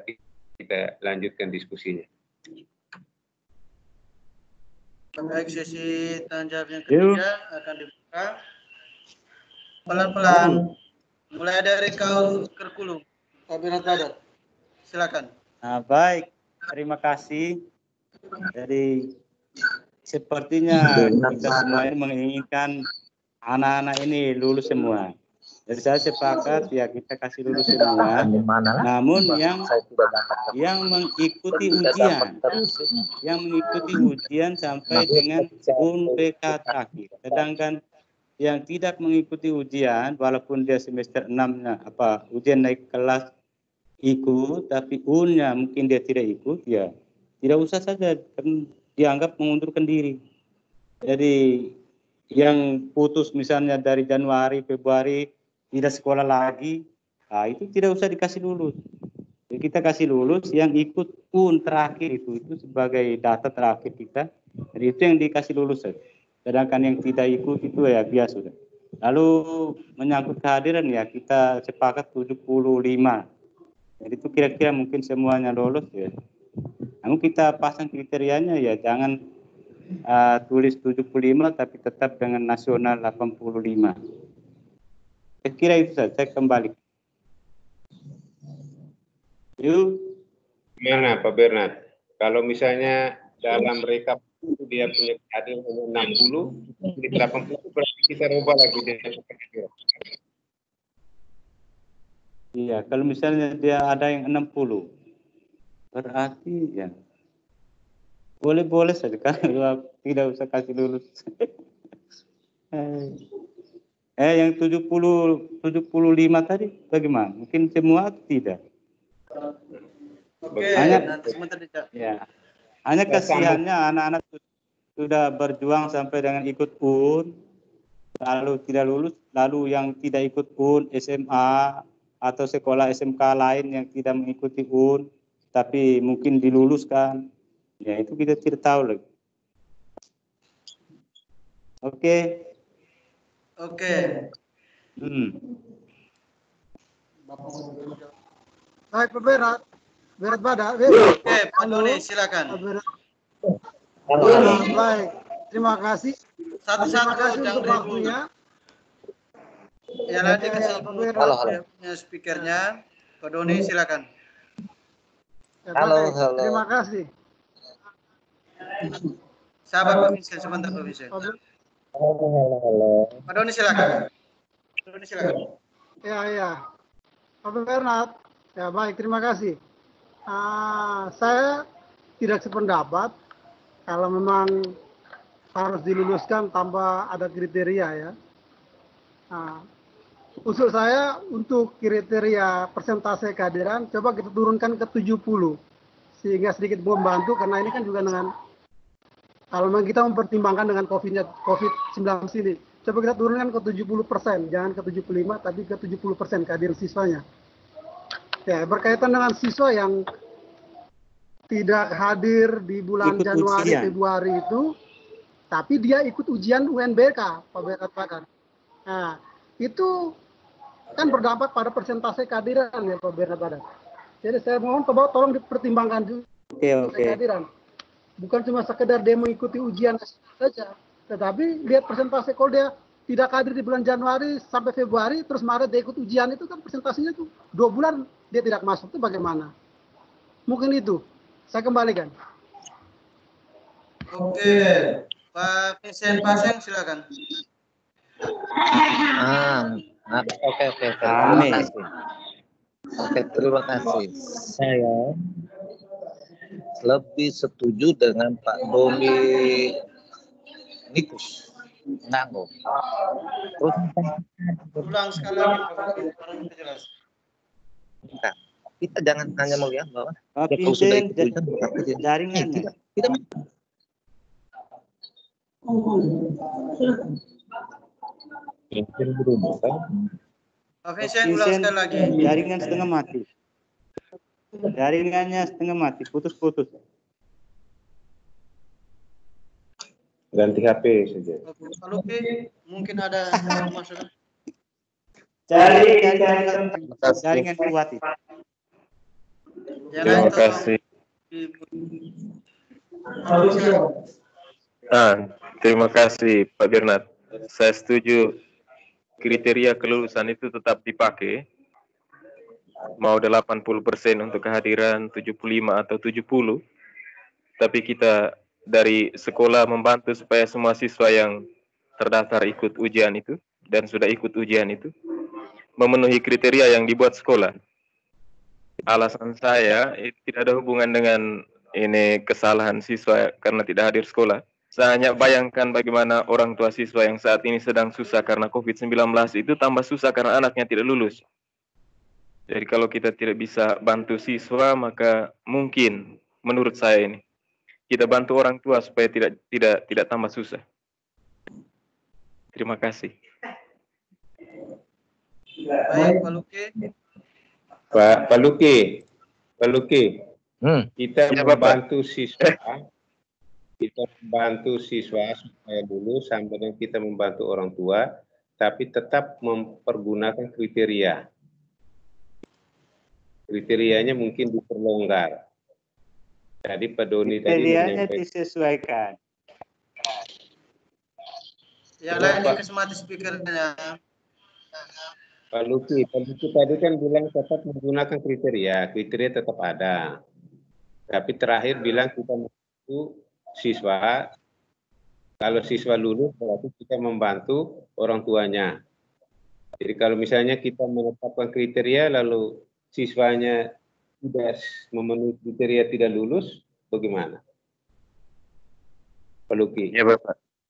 [SPEAKER 1] kita lanjutkan diskusinya.
[SPEAKER 2] Baik, sesi tanya jawab yang ketiga akan dibuka. Pelan-pelan. Mulai dari kaum Kerkulu. Pak Bernard, silakan.
[SPEAKER 6] Nah, baik, terima kasih. Jadi sepertinya kita semua ini menginginkan anak-anak ini lulus semua. Jadi saya sepakat ya kita kasih lulus semua. Namun yang mengikuti ujian sampai dengan UNBK terakhir. Sedangkan yang tidak mengikuti ujian walaupun dia semester 6-nya ujian naik kelas ikut tapi UN-nya mungkin dia tidak ikut ya tidak usah saja dianggap mengundurkan diri. Jadi yang putus misalnya dari Januari, Februari tidak sekolah lagi, itu tidak usah dikasih lulus. Jadi kita kasih lulus yang ikut UN terakhir itu sebagai data terakhir kita. Jadi itu yang dikasih lulus. Sedangkan yang tidak ikut itu ya biasa sudah. Lalu menyangkut kehadiran ya kita sepakat 75. Jadi itu kira-kira mungkin semuanya lolos ya. Namun kita pasang kriterianya ya jangan tulis 75 tapi tetap dengan nasional 85. Saya kira itu saja, saya kembali. Yuk.
[SPEAKER 1] Gimana Pak Bernard? Kalau misalnya dalam rekap dia punya kehadiran 60, di 80 berarti kita rubah lagi dia kehadiran.
[SPEAKER 6] Iya, kalau misalnya dia ada yang 60, berarti ya boleh-boleh saja kalau tidak usah kasih lulus. Yang 75 tadi bagaimana? Mungkin semua atau tidak?
[SPEAKER 2] Oke,
[SPEAKER 6] hanya,
[SPEAKER 2] nanti sebentar dijawab.
[SPEAKER 6] Ya, Hanya kasihannya anak-anak sudah berjuang sampai dengan ikut UN, lalu tidak lulus, lalu yang tidak ikut UN, SMA atau sekolah SMK lain yang tidak mengikuti UN, tapi mungkin diluluskan, ya itu kita tidak tahu lagi. Oke.
[SPEAKER 7] Baik, Pak Berat. Berat Bada.
[SPEAKER 2] Oke, Pak Doni, silakan.
[SPEAKER 7] Baik, terima kasih.
[SPEAKER 2] Satu-satu
[SPEAKER 7] untuk waktunya.
[SPEAKER 2] Ya, nanti kasih punya speakernya. Pak Doni, silakan.
[SPEAKER 7] Halo. Terima kasih.
[SPEAKER 2] Sahabat Pak Vincent, sebentar Pak Vincent.
[SPEAKER 8] Halo.
[SPEAKER 2] Pak Doni, silakan.
[SPEAKER 7] Ya. Pak Bernard. Ya, baik, terima kasih. Saya tidak sependapat kalau memang harus diluluskan tanpa ada kriteria ya. Usul saya untuk kriteria persentase kehadiran coba kita turunkan ke 70 sehingga sedikit membantu, karena ini kan juga dengan kalau memang kita mempertimbangkan dengan COVID-19 ini, coba kita turunkan ke 70%, jangan ke 75 tapi ke 70% kehadiran siswanya. Ya, berkaitan dengan siswa yang tidak hadir di bulan Januari, Februari itu, tapi dia ikut ujian UNBK, Pak Berat. Nah, itu kan berdampak pada persentase kehadiran ya Pak Berat. Jadi saya mohon tolong dipertimbangkan juga kehadiran. Bukan cuma sekedar dia mengikuti ujian saja, tetapi lihat persentase. Kalau dia tidak hadir di bulan Januari sampai Februari, terus Maret dia ikut ujian, itu kan persentasenya tuh 2 bulan dia tidak masuk, itu bagaimana? Mungkin itu. Saya kembalikan.
[SPEAKER 2] Oke, Pak Vincent Paseng, silakan.
[SPEAKER 8] Oke. Terima kasih. Saya lebih setuju dengan Pak Doni Nikus Nganggo. Terus
[SPEAKER 2] ulang sekali lagi Pak, jelas.
[SPEAKER 8] Kita jangan hanya melihat bahwa
[SPEAKER 6] kalau sudah ikut jaringannya.
[SPEAKER 8] Kita
[SPEAKER 2] Pak Vincent, ulang sekali lagi.
[SPEAKER 6] Jaringan setengah mati. Jaringannya setengah mati, putus-putus.
[SPEAKER 1] Ganti HP saja.
[SPEAKER 2] Pak Luki, mungkin ada masalah.
[SPEAKER 6] Jaringan kuat itu.
[SPEAKER 1] Terima kasih. Terima kasih Pak Bernard. Saya setuju kriteria kelulusan itu tetap dipakai. Mau 80% untuk kehadiran, 75 atau 70. Tapi kita dari sekolah membantu supaya semua siswa yang terdaftar ikut ujian itu dan sudah ikut ujian itu memenuhi kriteria yang dibuat sekolah. Alasan saya tidak ada hubungan dengan ini kesalahan siswa karena tidak hadir sekolah. Saya hanya bayangkan bagaimana orang tua siswa yang saat ini sedang susah karena COVID-19 itu tambah susah karena anaknya tidak lulus. Jadi kalau kita tidak bisa bantu siswa, maka mungkin menurut saya ini kita bantu orang tua supaya tidak tambah susah. Terima kasih.
[SPEAKER 2] Baik, Pak Luki.
[SPEAKER 1] Pak Luki, kita membantu siswa supaya lulus sambil kita membantu orang tua, tapi tetap mempergunakan kriteria. Kriterianya mungkin diperlonggar. Jadi Pak Doni tadi
[SPEAKER 6] menyampaikan disesuaikan.
[SPEAKER 2] Ya, lain kesempatan speakernya.
[SPEAKER 1] Pak Luki tadi kan bilang tetap menggunakan kriteria tetap ada. Tapi terakhir bilang kita membantu siswa. Kalau siswa lulus berarti kita membantu orang tuanya. Jadi kalau misalnya kita menetapkan kriteria lalu siswanya tidak memenuhi kriteria tidak lulus, bagaimana? Pak Luki.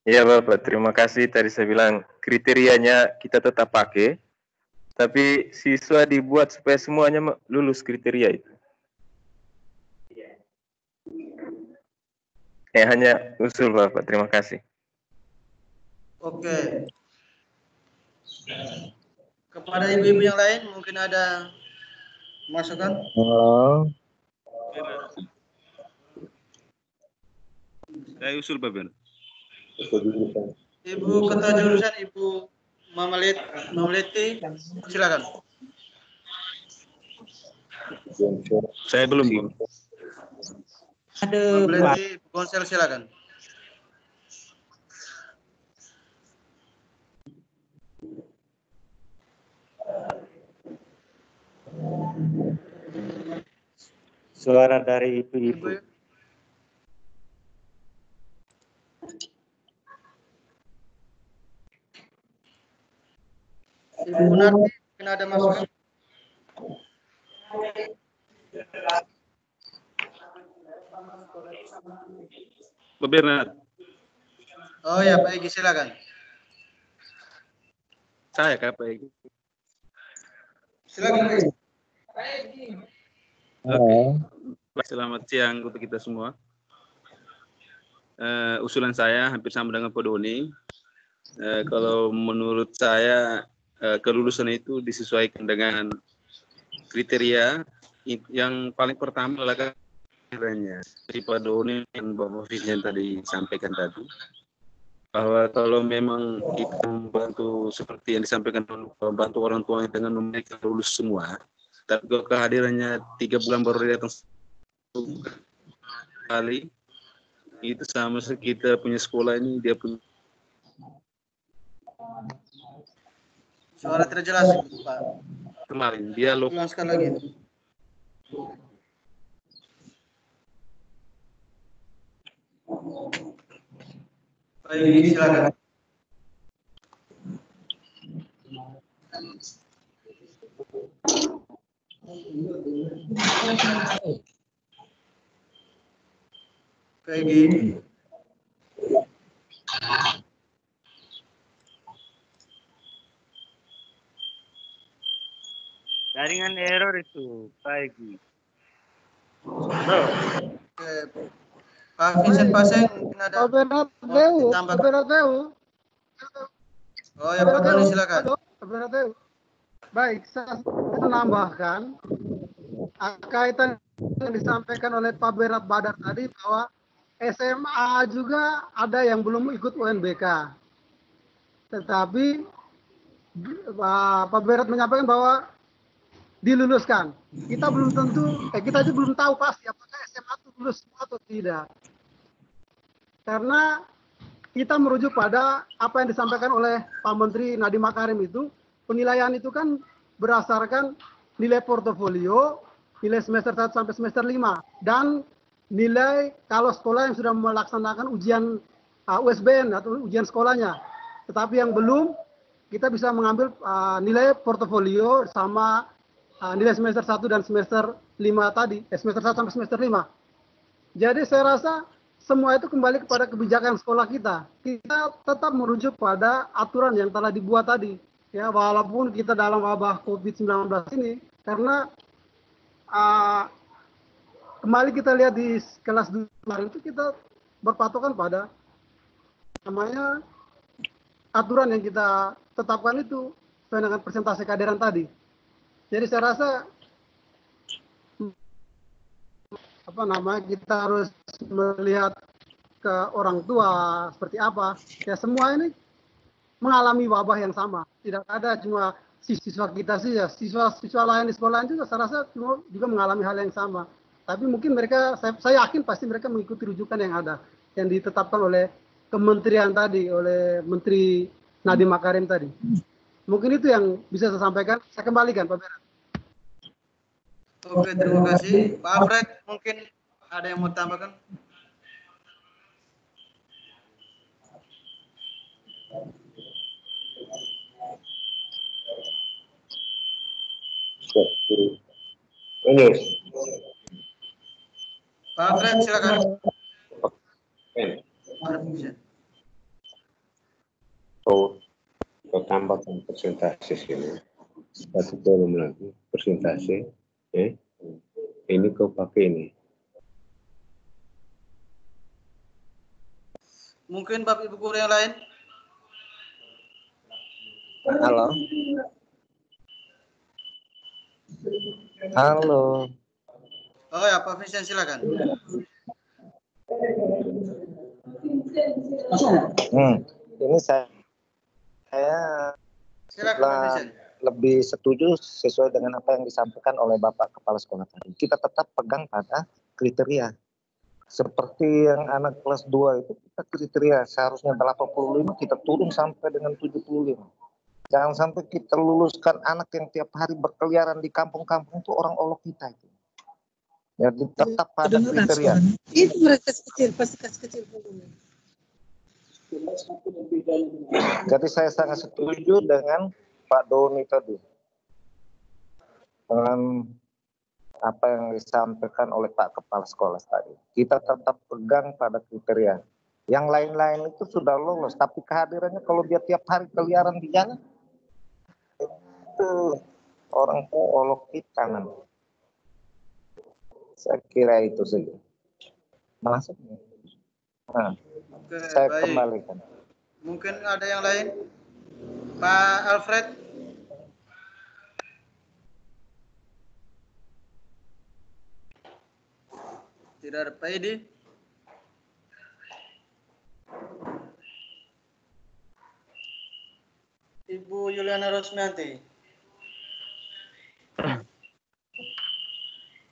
[SPEAKER 11] Ya Bapak, terima kasih. Tadi saya bilang kriterianya kita tetap pakai, tapi siswa dibuat supaya semuanya lulus kriteria itu. hanya usul Bapak. Terima kasih.
[SPEAKER 2] Oke. Kepada ibu-ibu yang lain mungkin ada masukan?
[SPEAKER 8] Halo.
[SPEAKER 12] Saya usul Pak Ben.
[SPEAKER 2] Ibu Ketua Jurusan, Ibu Mameliti, silakan.
[SPEAKER 12] Saya belum.
[SPEAKER 2] Mameliti, Ibu Konsel, silakan.
[SPEAKER 6] Suara dari ibu-ibu.
[SPEAKER 2] Ibu Narti, mungkin ada masukan?
[SPEAKER 12] Pak Bernard.
[SPEAKER 2] Oh ya, Pak Egy, silakan.
[SPEAKER 12] Saya Pak Egy.
[SPEAKER 2] Silakan, Pak Egy.
[SPEAKER 12] Oke. Selamat siang untuk kita semua. Usulan saya hampir sama dengan Pak Doni. Kalau menurut saya kelulusan itu disesuaikan dengan kriteria yang paling pertama adalah kiranya dari Pak Doni dan Bapak Vincent tadi sampaikan tadi, bahwa kalau memang kita membantu seperti yang disampaikan, membantu orang tua yang dengan mereka lulus semua, tapi kalau kehadirannya 3 bulan baru datang sekali, itu sama kita punya sekolah ini dia punya.
[SPEAKER 2] Suara tidak jelas, Pak.
[SPEAKER 12] Kemarin dia
[SPEAKER 2] ulang sekali lagi. Baik, silakan. Peggy.
[SPEAKER 6] Jaringan error itu, Peggy.
[SPEAKER 2] Pak Vincent Paseng, mungkin ada
[SPEAKER 7] Operateu.
[SPEAKER 2] Oh ya, Pak Doni, silakan.
[SPEAKER 7] Operateu. Baik, saya menambahkan kaitan yang disampaikan oleh Pak Berat Badar tadi bahwa SMA juga ada yang belum ikut UNBK. Tetapi Pak Berat menyampaikan bahwa diluluskan. Kita belum tentu, kita aja belum tahu pasti apakah SMA itu lulus atau tidak. Karena kita merujuk pada apa yang disampaikan oleh Pak Menteri Nadiem Makarim itu, penilaian itu kan berdasarkan nilai portofolio, nilai semester 1 sampai semester 5, dan nilai kalau sekolah yang sudah melaksanakan ujian USBN atau ujian sekolahnya. Tetapi yang belum, kita bisa mengambil nilai portofolio sama nilai semester 1 dan semester 5 tadi, semester 1 sampai semester 5. Jadi saya rasa semua itu kembali kepada kebijakan sekolah kita. Kita tetap merujuk pada aturan yang telah dibuat tadi. Ya, walaupun kita dalam wabah COVID-19 ini, karena kembali kita lihat di kelas 2 kemarin itu kita berpatokan pada namanya aturan yang kita tetapkan itu sesuai dengan persentase kehadiran tadi. Jadi saya rasa kita harus melihat ke orang tua seperti apa. Ya semua ini mengalami wabah yang sama. Tidak ada cuma siswa kita sih ya, siswa lain di sekolah juga saya rasa juga mengalami hal yang sama. Tapi mungkin mereka, saya yakin pasti mereka mengikuti rujukan yang ada, yang ditetapkan oleh kementerian tadi, oleh Menteri Nadiem Makarim tadi. Mungkin itu yang bisa saya sampaikan. Saya kembalikan, Pak Berat.
[SPEAKER 2] Oke, terima kasih. Pak Alfred, mungkin ada yang mau tambahkan? Pak Alfred, silakan.
[SPEAKER 1] Kau tambahkan persentase sini. Satu kolom lagi, persentase. Ini kau pakai ini.
[SPEAKER 2] Mungkin Bapak Ibu guru yang lain?
[SPEAKER 8] Halo. Halo.
[SPEAKER 2] Oh ya, Pak Vincent silakan.
[SPEAKER 8] Ini saya
[SPEAKER 2] Silakan Pak Vincent.
[SPEAKER 8] lebih setuju sesuai dengan apa yang disampaikan oleh Bapak Kepala Sekolah tadi. Kita tetap pegang pada kriteria. Seperti yang anak kelas 2 itu kita kriteria seharusnya 85, kita turun sampai dengan 75. Jangan sampai kita luluskan anak yang tiap hari berkeliaran di kampung-kampung itu orang olok kita itu. Jadi tetap pada kriteria.
[SPEAKER 13] Itu mereka kecil, pasti kecil.
[SPEAKER 8] Jadi saya sangat setuju dengan Pak Doni tadi. Dengan apa yang disampaikan oleh Pak Kepala Sekolah tadi. Kita tetap pegang pada kriteria. Yang lain-lain itu sudah lolos, tapi kehadirannya kalau dia tiap hari keliaran di jalan, itu orang olok kita nanti. Saya kira itu saja. Masuk. Nah,
[SPEAKER 2] Oke,
[SPEAKER 8] saya
[SPEAKER 2] baik.
[SPEAKER 8] kembalikan.
[SPEAKER 2] Mungkin ada yang lain? Pak Alfred? Tidak ada. Pak Edi? Ibu Yuliana Rosmianti?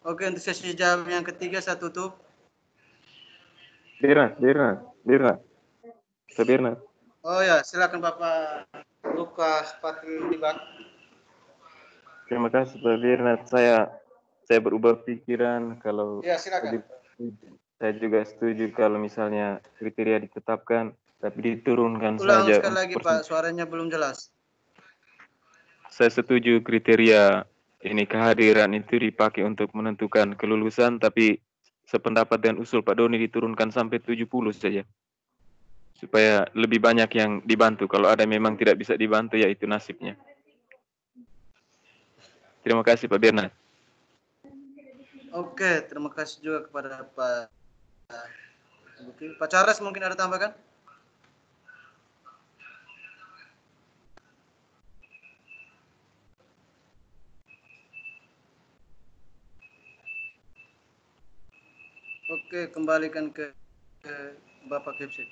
[SPEAKER 2] Oke, untuk sesi jawab yang ketiga saya tutup.
[SPEAKER 11] Birna.
[SPEAKER 2] Oh ya, silakan Bapak Lukas Patribak.
[SPEAKER 11] Terima kasih Pak Birna. Saya berubah pikiran kalau
[SPEAKER 2] Ya, silakan.
[SPEAKER 11] saya juga setuju kalau misalnya kriteria ditetapkan tapi diturunkan
[SPEAKER 2] Ulang
[SPEAKER 11] saja.
[SPEAKER 2] sekali lagi Pak, suaranya belum jelas.
[SPEAKER 11] Saya setuju kriteria ini kehadiran itu dipakai untuk menentukan kelulusan, tapi sependapat dengan usul Pak Doni diturunkan sampai 70 saja. Supaya lebih banyak yang dibantu. Kalau ada memang tidak bisa dibantu, ya itu nasibnya. Terima kasih Pak Bernard.
[SPEAKER 2] Oke, terima kasih juga kepada Pak Charles, mungkin ada tambahkan? Oke, kembalikan ke Bapak Kipsit.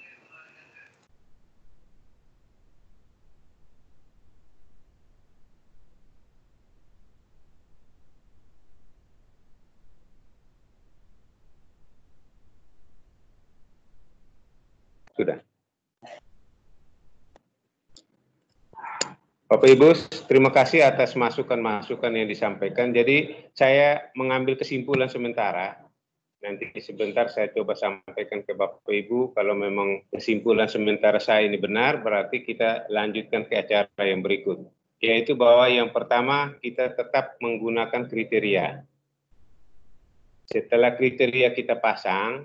[SPEAKER 1] Sudah. Bapak Ibu, terima kasih atas masukan-masukan yang disampaikan. Jadi saya mengambil kesimpulan sementara. Nanti sebentar saya coba sampaikan ke Bapak Ibu. Kalau memang kesimpulan sementara saya ini benar, berarti kita lanjutkan ke acara yang berikut. Yaitu bahwa yang pertama kita tetap menggunakan kriteria. Setelah kriteria kita pasang,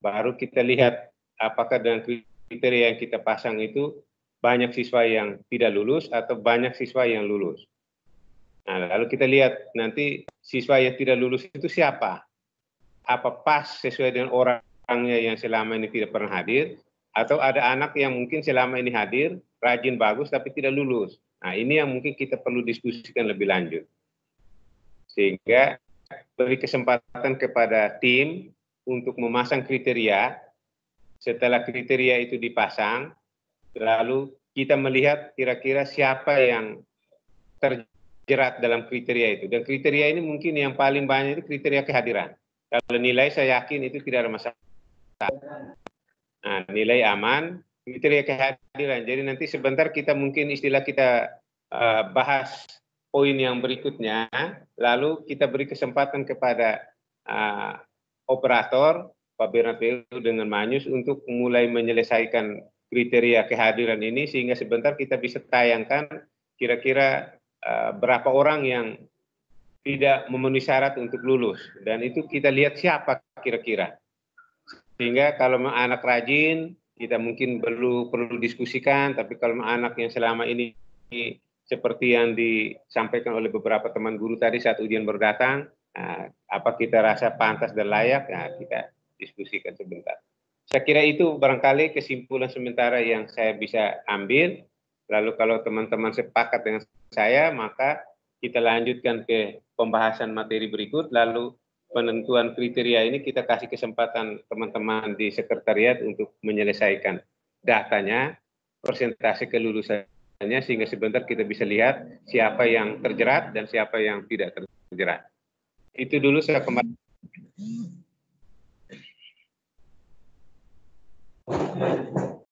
[SPEAKER 1] baru kita lihat apakah dengan kriteria yang kita pasang itu banyak siswa yang tidak lulus atau banyak siswa yang lulus. Nah, lalu kita lihat nanti siswa yang tidak lulus itu siapa? Apa pas sesuai dengan orangnya yang selama ini tidak pernah hadir, atau ada anak yang mungkin selama ini hadir, rajin bagus tapi tidak lulus. Nah, ini yang mungkin kita perlu diskusikan lebih lanjut. Sehingga beri kesempatan kepada tim untuk memasang kriteria. Setelah kriteria itu dipasang, lalu kita melihat kira-kira siapa yang terjerat dalam kriteria itu. Dan kriteria ini mungkin yang paling banyak itu kriteria kehadiran. Kalau nilai saya yakin itu tidak ada masalah. Nah, nilai aman, kriteria kehadiran. Jadi nanti sebentar kita mungkin istilah kita bahas poin yang berikutnya, lalu kita beri kesempatan kepada operator, Pak Bernard PU dengan Manyus untuk mulai menyelesaikan kriteria kehadiran ini, sehingga sebentar kita bisa tayangkan kira-kira berapa orang yang tidak memenuhi syarat untuk lulus, dan itu kita lihat siapa kira-kira. Sehingga kalau anak rajin kita mungkin perlu diskusikan, tapi kalau anak yang selama ini seperti yang disampaikan oleh beberapa teman guru tadi saat ujian baru datang, apa kita rasa pantas dan layak, nah kita diskusikan sebentar. Saya kira itu barangkali kesimpulan sementara yang saya bisa ambil. Lalu kalau teman-teman sepakat dengan saya, maka kita lanjutkan ke pembahasan materi berikut. Lalu penentuan kriteria ini kita kasih kesempatan teman-teman di sekretariat untuk menyelesaikan datanya, persentase kelulusannya, sehingga sebentar kita bisa lihat siapa yang terjerat dan siapa yang tidak terjerat. Itu dulu saya kembali.